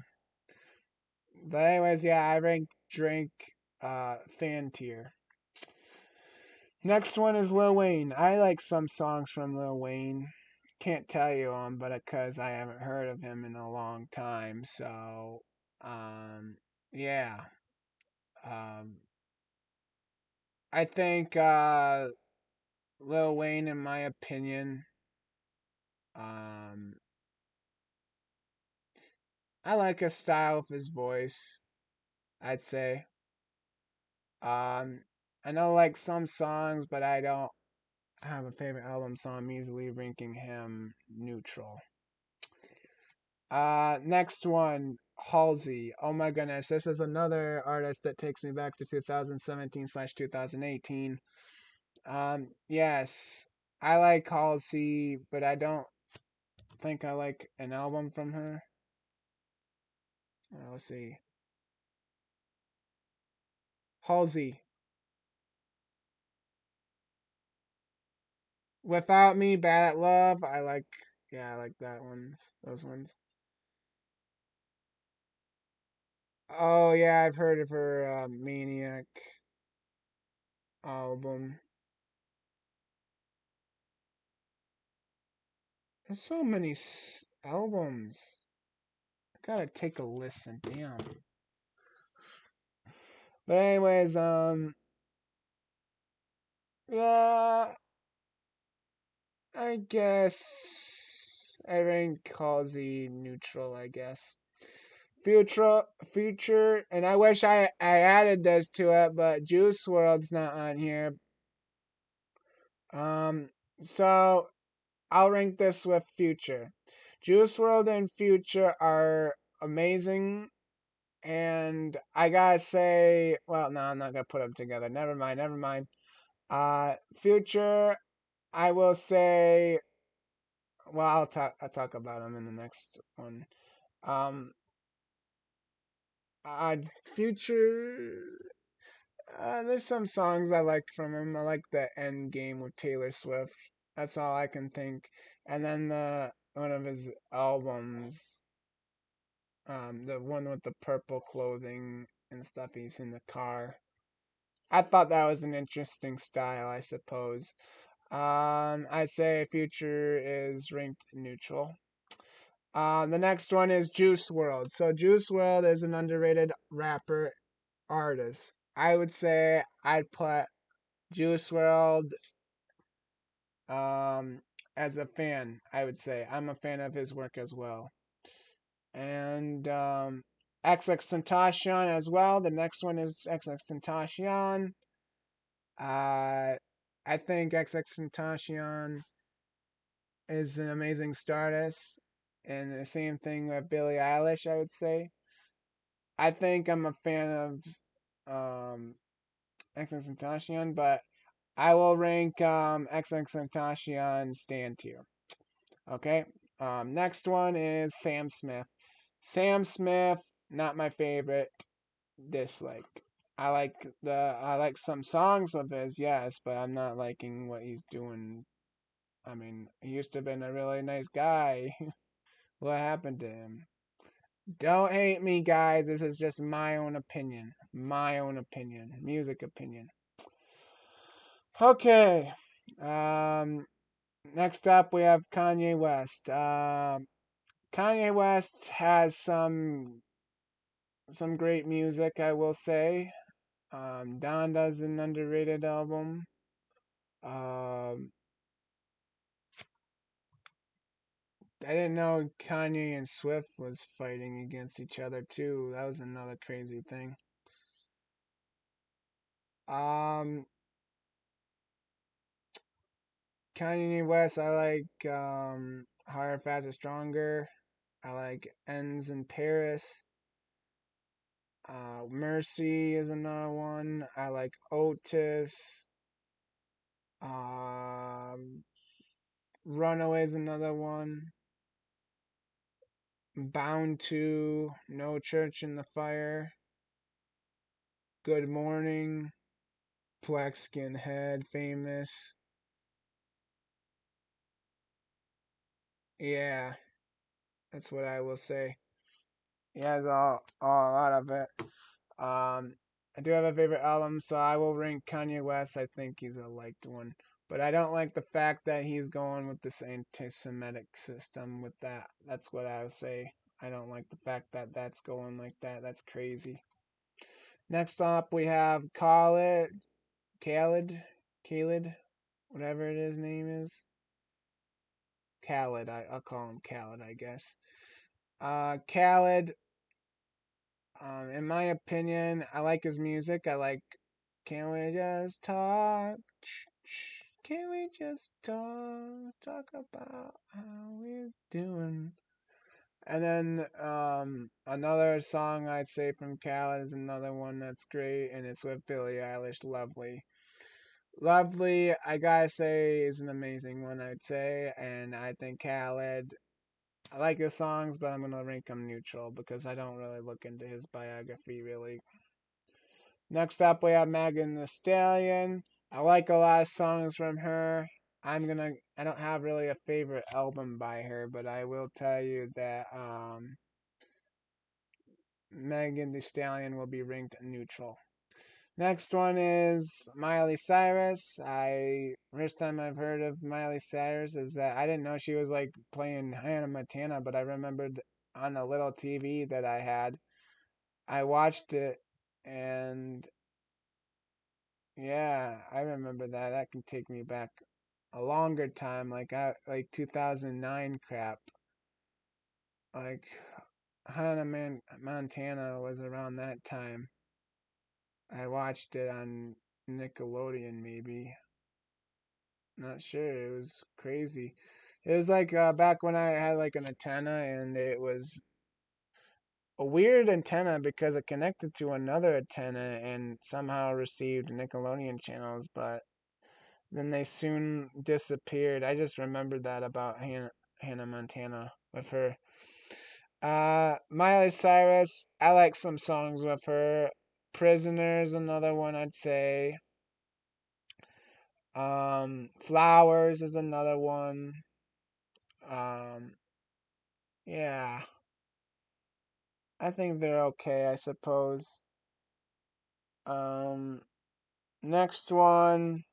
But anyways, yeah, I rank Drake fan tier. Next one is Lil Wayne. I like some songs from Lil Wayne. Can't tell you them, but because I haven't heard of him in a long time. So, yeah. Um, I think Lil Wayne, in my opinion, um, I like his style of his voice. I'd say. Um, I know like some songs, but I don't have a favorite album, so I'm easily ranking him neutral. Next one, Halsey. Oh my goodness, this is another artist that takes me back to 2017/2018. Yes, I like Halsey, but I don't think I like an album from her. Let's see, Halsey. Without Me, Bad at Love. Yeah, I like that ones. Those ones. Oh yeah, I've heard of her Maniac album. There's so many albums. I gotta take a listen. Damn. But anyways, yeah, I guess I rank Halsey neutral. I guess future, and I wish I added this to it, but Juice World's not on here. Um, so I'll rank this with Future. Juice World and Future are amazing, and I gotta say, well, no, I'm not gonna put them together. Never mind, never mind. Future, I will say, well, I'll talk about them in the next one. Um, uh, Future, there's some songs I like from him. I like the End Game with Taylor Swift. That's all I can think. And then the one of his albums, the one with the purple clothing and stuff. He's in the car. I thought that was an interesting style, I suppose. I'd say Future is ranked neutral. The next one is Juice World. So Juice World is an underrated rapper artist. I would say I'd put Juice World um as a fan. I would say I'm a fan of his work as well. And XXXTentacion as well. The next one is XXXTentacion. Uh, I think XXXTentacion is an amazing artist, and the same thing with Billie Eilish. I would say. I think I'm a fan of XXXTentacion, but I will rank XXXTentacion stand tier. Okay. Next one is Sam Smith. Sam Smith, not my favorite. Dislike. I like some songs of his, yes, but I'm not liking what he's doing. I mean, he used to have been a really nice guy. What happened to him? Don't hate me, guys. This is just my own opinion. My own opinion. Music opinion. Okay. Um, Next up, we have Kanye West. Kanye West has some great music, I will say. Donda's an underrated album. Um, I didn't know Kanye and Swift was fighting against each other too. That was another crazy thing. Um, Kanye West, I like Higher, Faster, Stronger. I like Ends in Paris. Mercy is another one. I like Otis. Um, Runaway is another one. Bound to No Church in the Fire. Good Morning. Black Skinhead, famous. Yeah, that's what I will say. He has a lot of it. I do have a favorite album, so I will rank Kanye West. I think he's a liked one, but I don't like the fact that he's going with this anti-Semitic system with that. That's what I would say. I don't like the fact that that's going like that. That's crazy. Next up, we have Khaled, whatever his name is. I'll call him Khaled, I guess. Khaled, in my opinion, I like his music. I like Can We Just Talk? Can we just talk? Talk about how we're doing. And then another song I'd say from Khaled is another one that's great, and it's with Billie Eilish, Lovely. Lovely, I gotta say, is an amazing one, I'd say, and I think Khaled, I like his songs, but I'm gonna rank him neutral because I don't really look into his biography really. Next up, we have Megan Thee Stallion. I like a lot of songs from her. I don't have really a favorite album by her, but I will tell you that Megan Thee Stallion will be ranked neutral. Next one is Miley Cyrus. I First time I've heard of Miley Cyrus is that I didn't know she was like playing Hannah Montana, but I remembered on the little TV that I had, I watched it, and yeah, I remember that. That can take me back a longer time, like 2009 crap. Like Montana was around that time. I watched it on Nickelodeon, maybe. Not sure. It was crazy. It was like back when I had like an antenna, and it was a weird antenna because it connected to another antenna and somehow received Nickelodeon channels, but then they soon disappeared. I just remembered that about Hannah Montana with her. Miley Cyrus, I like some songs with her. Prisoners, another one I'd say. Flowers is another one. Um, yeah, I think they're okay, I suppose. Um, Next one.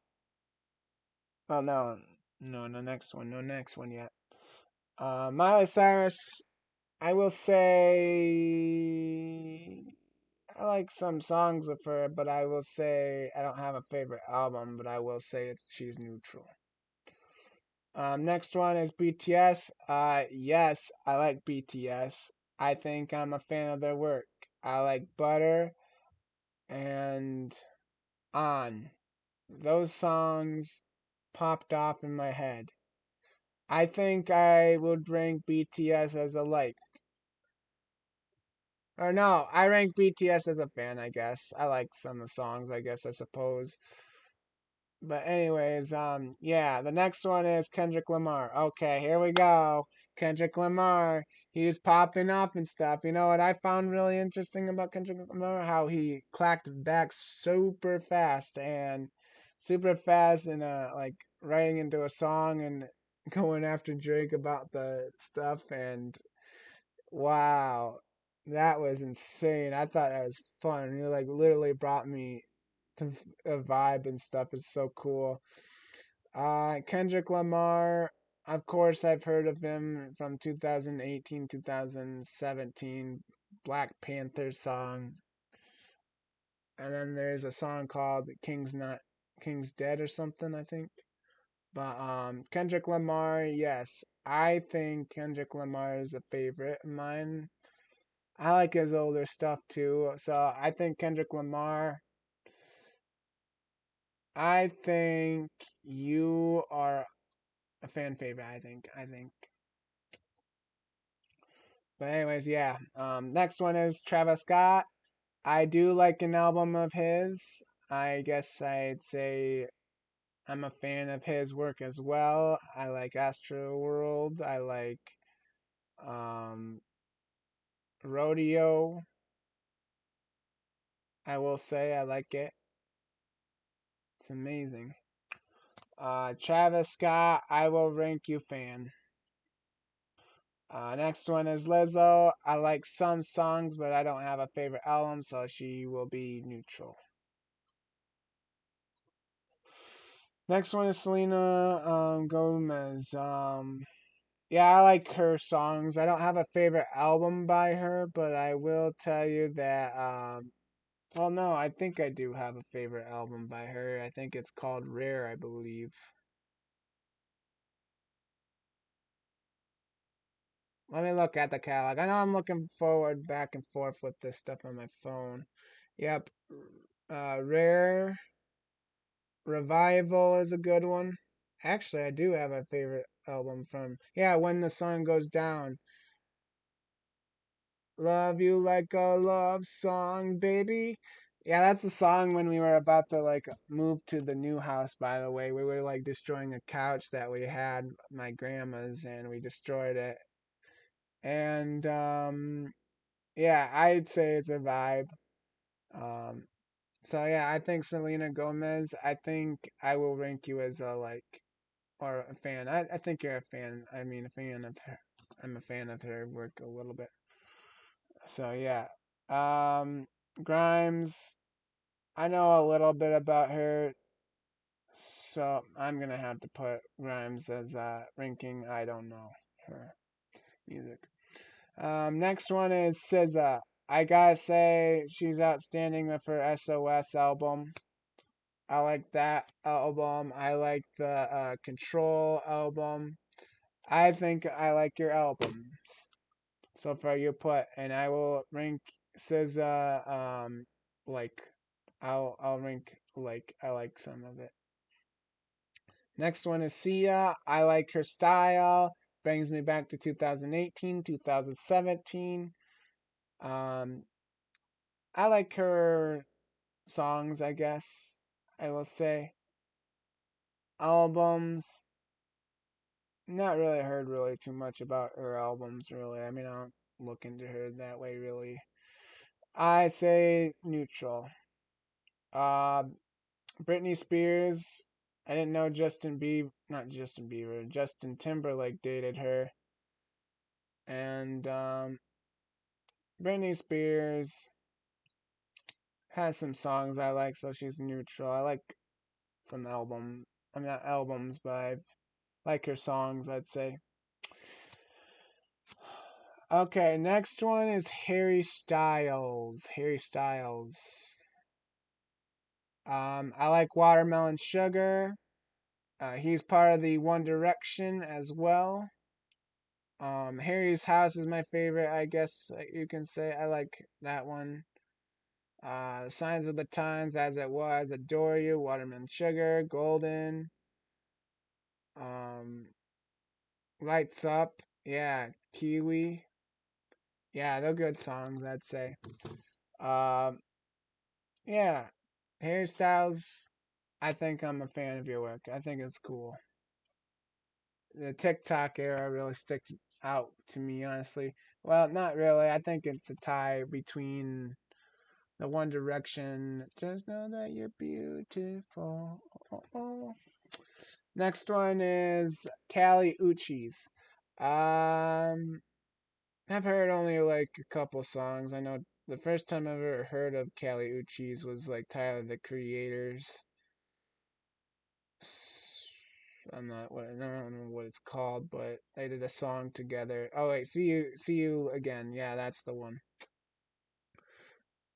Well, no next one yet. Miley Cyrus, I will say I like some songs of her, but I will say I don't have a favorite album, but I will say she's neutral. Next one is BTS. Yes, I like BTS. I think I'm a fan of their work. I like Butter and On. Those songs popped off in my head. I think I would rank BTS as a like. Or no, I rank BTS as a fan, I guess. I like some of the songs, I guess, I suppose. But anyways, yeah, the next one is Kendrick Lamar. Okay, here we go. Kendrick Lamar. He was popping up and stuff. You know what I found really interesting about Kendrick Lamar? How he clacked back super fast and like writing into a song and going after Drake about the stuff, and wow, that was insane. I thought that was fun. He like literally brought me to a vibe and stuff. It's so cool. Kendrick Lamar, of course, I've heard of him from 2018, 2017, Black Panther song. And then there's a song called King's Dead or something, I think. But Kendrick Lamar, yes, I think Kendrick Lamar is a favorite of mine. I like his older stuff too. So I think Kendrick Lamar. I think you are a fan favorite. I think. But anyways, yeah. Next one is Travis Scott. I do like an album of his. I guess I'd say I'm a fan of his work as well. I like Astro World. I like um, Rodeo. I will say I like it. It's amazing. Travis Scott, I will rank you fan. Next one is Lizzo. I like some songs, but I don't have a favorite album, so she will be neutral. Next one is Selena Gomez. Yeah, I like her songs. I don't have a favorite album by her, but I will tell you that. Well, no, I think I do have a favorite album by her. I think it's called Rare, I believe. Let me look at the catalog. I know I'm looking forward back and forth with this stuff on my phone. Yep. Rare Revival is a good one. Actually, I do have a favorite album from. Yeah, When the Sun Goes Down. Love you like a love song, baby. Yeah, that's the song when we were about to like move to the new house, by the way. We were like destroying a couch that we had, my grandma's, and we destroyed it. And yeah, I'd say it's a vibe. Um so yeah, I think Selena Gomez, I think I will rank you as a like or a fan. I think you're a fan. I mean a fan of her. I'm a fan of her work a little bit. So yeah. Um Grimes, I know a little bit about her, so I'm gonna have to put Grimes as ranking. I don't know her music. Next one is SZA. I gotta say she's outstanding with her SOS album. I like that album. I like the Control album. I think I like your albums so far you put, and I will rank SZA. Like I'll rank like I like some of it. Next one is Sia. I like her style. Brings me back to 2018, 2017. Um, I like her songs, I guess. I will say albums. Not really heard really too much about her albums, really. I mean, I don't look into her that way, really. I say neutral. Uh, Britney Spears. I didn't know not Justin Bieber, Justin Timberlake dated her. And Britney Spears has some songs I like, so she's neutral. I like some I'm not albums, but I like her songs, I'd say. Okay, next one is Harry Styles. Harry Styles. I like Watermelon Sugar. He's part of the One Direction as well. Harry's House is my favorite, I guess you can say. I like that one. Signs of the Times, As It Was, Adore You, Watermelon Sugar, Golden, um, Lights Up, yeah, Kiwi. Yeah, they're good songs, I'd say. Um, yeah, Hairstyles, I think I'm a fan of your work. I think it's cool. The TikTok era really sticks out to me, honestly. Well, not really. I think it's a tie between the One Direction. Just know that you're beautiful. Oh, oh. Next one is Kali Uchis. Um, I've heard only like a couple songs. I know the first time I ever heard of Kali Uchis was like Tyler the Creator's. I don't know what it's called, but they did a song together. Oh wait, see you again. Yeah, that's the one.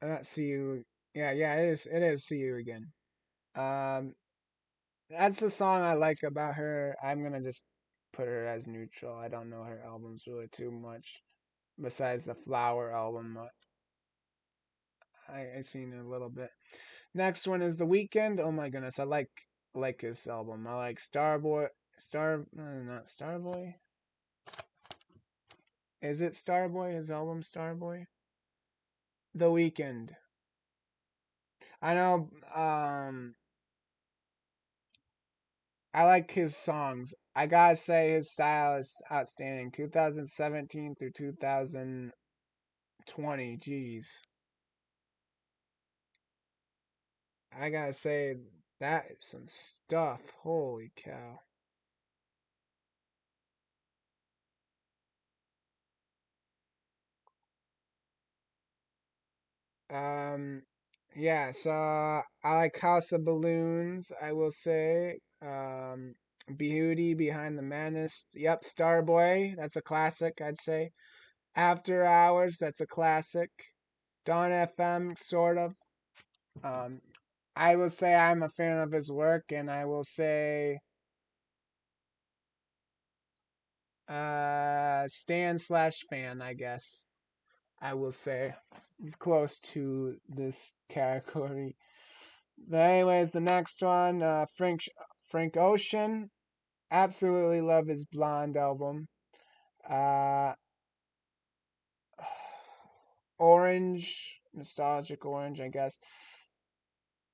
Not see you. Yeah, yeah, it is see you again. Um, that's the song I like about her. I'm gonna just put her as neutral. I don't know her albums really too much. Besides the Flower album, I seen it a little bit. Next one is The Weeknd. Oh my goodness, I like this album. I like Starboy. Not Starboy. Is it Starboy? His album Starboy? The Weeknd. I know. I like his songs. I gotta say his style is outstanding. 2017 through 2020. Jeez, I gotta say that is some stuff. Holy cow. Um, yeah, so I like House of Balloons, I will say. Beauty Behind the Madness. Yep, Starboy, that's a classic, I'd say. After Hours, that's a classic. Dawn FM, sort of. Um, I will say I'm a fan of his work, and I will say stan slash fan, I guess. I will say he's close to this category. But anyways, the next one, Frank Ocean. Absolutely love his Blonde album. Uh, Orange, nostalgic orange, I guess.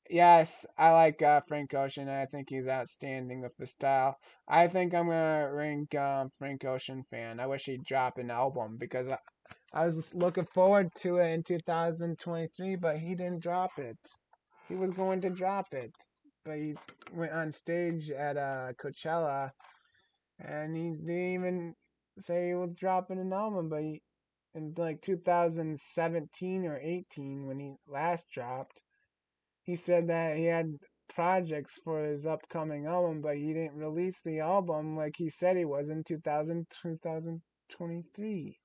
Yes, I like Frank Ocean. I think he's outstanding with the style. I think I'm gonna rank Frank Ocean fan. I wish he'd drop an album because I was looking forward to it in 2023, but he didn't drop it. He was going to drop it, but he went on stage at Coachella and he didn't even say he was dropping an album. But in like 2017 or 18, when he last dropped, he said that he had projects for his upcoming album, but he didn't release the album like he said he was in 2023.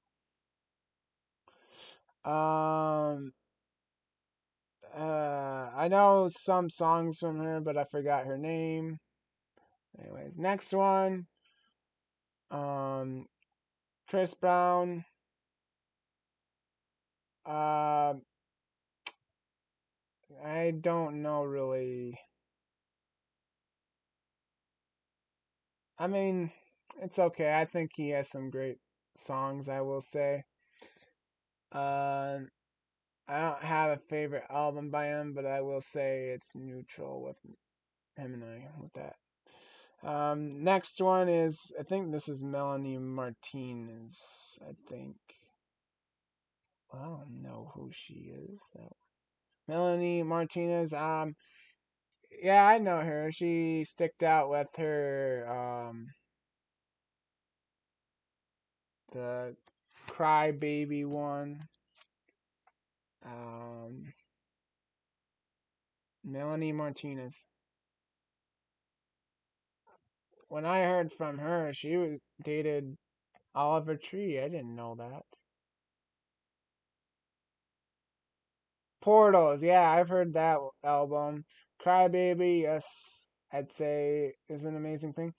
Um, I know some songs from her, but I forgot her name. Anyways, next one. Um, Chris Brown. Uh, I don't know really. I mean, it's okay. I think he has some great songs, I will say. Uh, I don't have a favorite album by him, but I will say it's neutral with him and I with that. Next one is I think this is Melanie Martinez. I think I don't know who she is. Melanie Martinez. Yeah, I know her. She sticked out with her the Cry Baby one. Um, Melanie Martinez. When I heard from her, she was dated Oliver Tree. I didn't know that. Portals, yeah, I've heard that album. Crybaby, yes, I'd say is an amazing thing.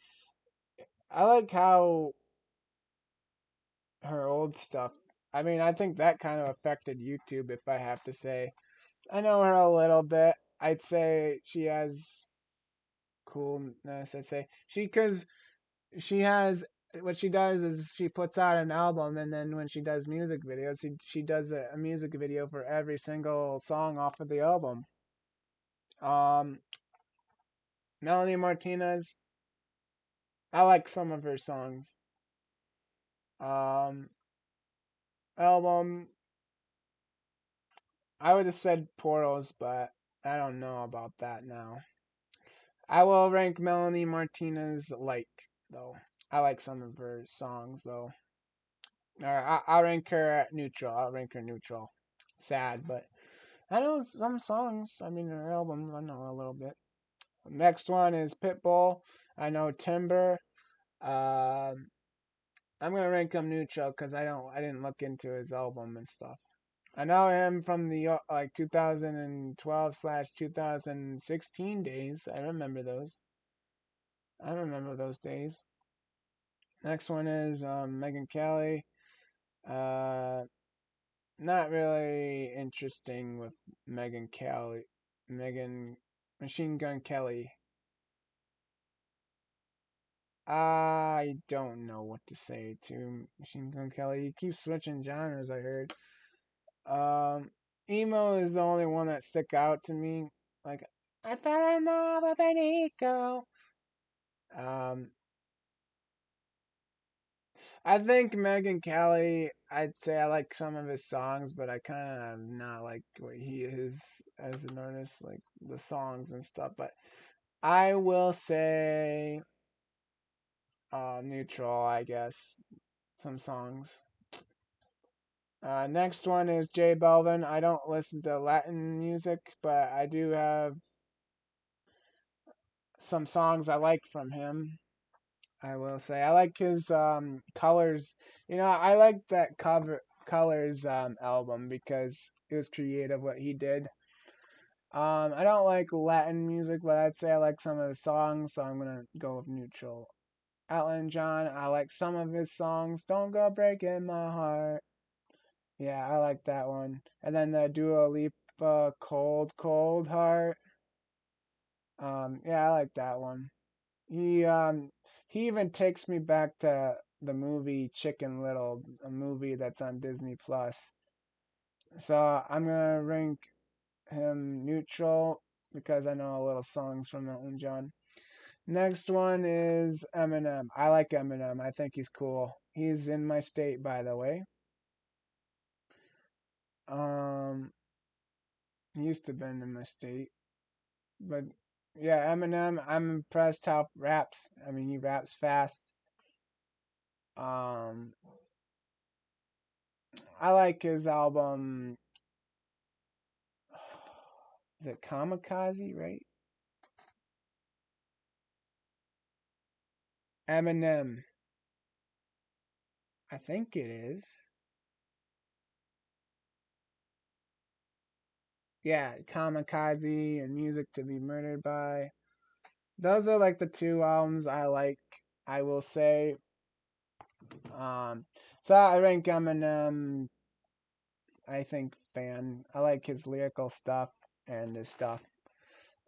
I like how her old stuff. I mean, I think that kind of affected YouTube, if I have to say. I know her a little bit. I'd say she has coolness. I'd say because she has what she does is she puts out an album, and then when she does music videos, she does a music video for every single song off of the album. Um, Melanie Martinez, I like some of her songs. Um, Album, I would have said Portals, but I don't know about that now. I will rank Melanie Martinez like though. I like some of her songs though. Or I'll rank her at neutral. I'll rank her neutral. Sad, but I know some songs. I mean, her albums. I know a little bit. Next one is Pitbull. I know Timber. Um, I'm gonna rank him neutral because I didn't look into his album and stuff. I know him from the like 2012 slash 2016 days. I remember those. I remember those days. Next one is Megan Kelly. Uh, Not really interesting with Megan Kelly. Megan Machine Gun Kelly. I don't know what to say to Machine Gun Kelly. He keeps switching genres, I heard. Um, Emo is the only one that stick out to me. Like, I fell in love with an ego. Um, I think Megan Kelly, I'd say I like some of his songs, but I kind of not like what he is as an artist, like the songs and stuff. But I will say neutral, I guess. Some songs. Next one is J Balvin. I don't listen to Latin music, but I do have some songs I like from him. I will say I like his colors. I like that cover colors album because it was creative what he did. I don't like Latin music, but I'd say I like some of his songs, so I'm gonna go with neutral. Elton John, I like some of his songs. Don't go breaking my heart. Yeah, I like that one. And then the Dua Lipa, Cold Cold Heart. Yeah, I like that one. He um he even takes me back to the movie Chicken Little, a movie that's on Disney Plus. So I'm gonna rank him neutral because I know a little songs from Elton John. Next one is Eminem. I like Eminem. I think he's cool. He's in my state, by the way. Um, he used to been in my state, but yeah, Eminem. I'm impressed how raps. I mean, he raps fast. Um, I like his album. Is it Kamikaze, right? Eminem. I think it is. Yeah, Kamikaze and Music to Be Murdered By. Those are like the two albums I like, I will say. Um, so I rank Eminem, I think, fan. I like his lyrical stuff and his stuff,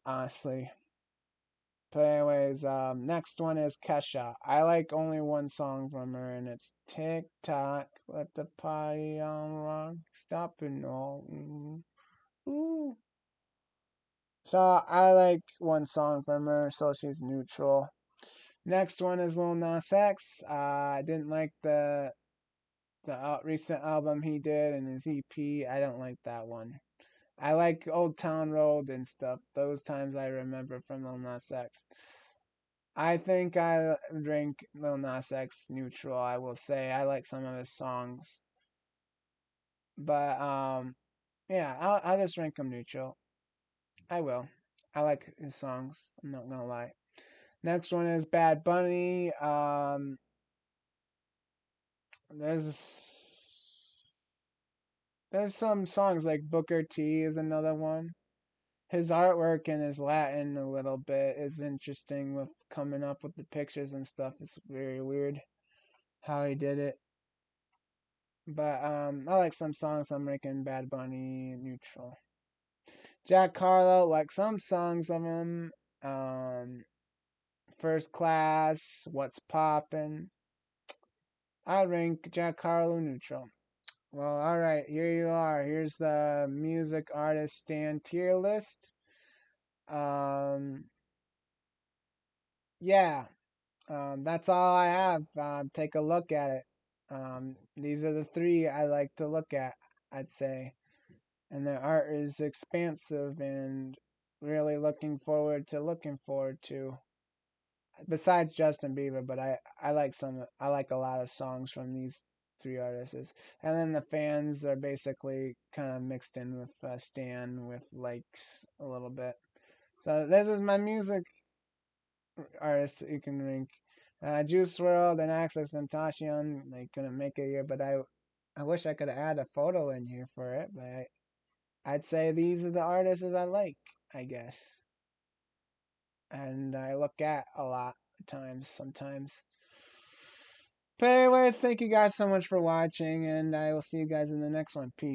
honestly. But anyways, next one is Kesha. I like only one song from her, and it's Tick Tock, let the party on rock, stop and all. Ooh. So I like one song from her, so she's neutral. Next one is Lil Nas X. I didn't like the recent album he did and his EP. I don't like that one. I like Old Town Road and stuff. Those times I remember from Lil Nas X. I think I rank Lil Nas X neutral. I will say I like some of his songs, but yeah, I'll just rank him neutral. I will. I like his songs. I'm not gonna lie. Next one is Bad Bunny. There's some songs like Booker T is another one. His artwork and his Latin a little bit is interesting with coming up with the pictures and stuff. It's very weird how he did it. But I like some songs. I'm ranking Bad Bunny neutral. Jack Harlow, like some songs of him. Um, First Class, What's Poppin'. I rank Jack Harlow neutral. Well, all right, here you are. Here's the music artist stand tier list. Um, yeah, that's all I have. Take a look at it. These are the three I like to look at, I'd say. And their art is expansive and really looking forward to. Besides Justin Bieber, but I like a lot of songs from these three artists. And then the fans are basically kind of mixed in with Stan with likes a little bit. So this is my music artists you can rank. Juice WRLD and Axel Tentacion, they couldn't make it here, but I wish I could add a photo in here for it, but I'd say these are the artists I like, I guess. And I look at a lot of times, sometimes. But anyways, thank you guys so much for watching, and I will see you guys in the next one. Peace.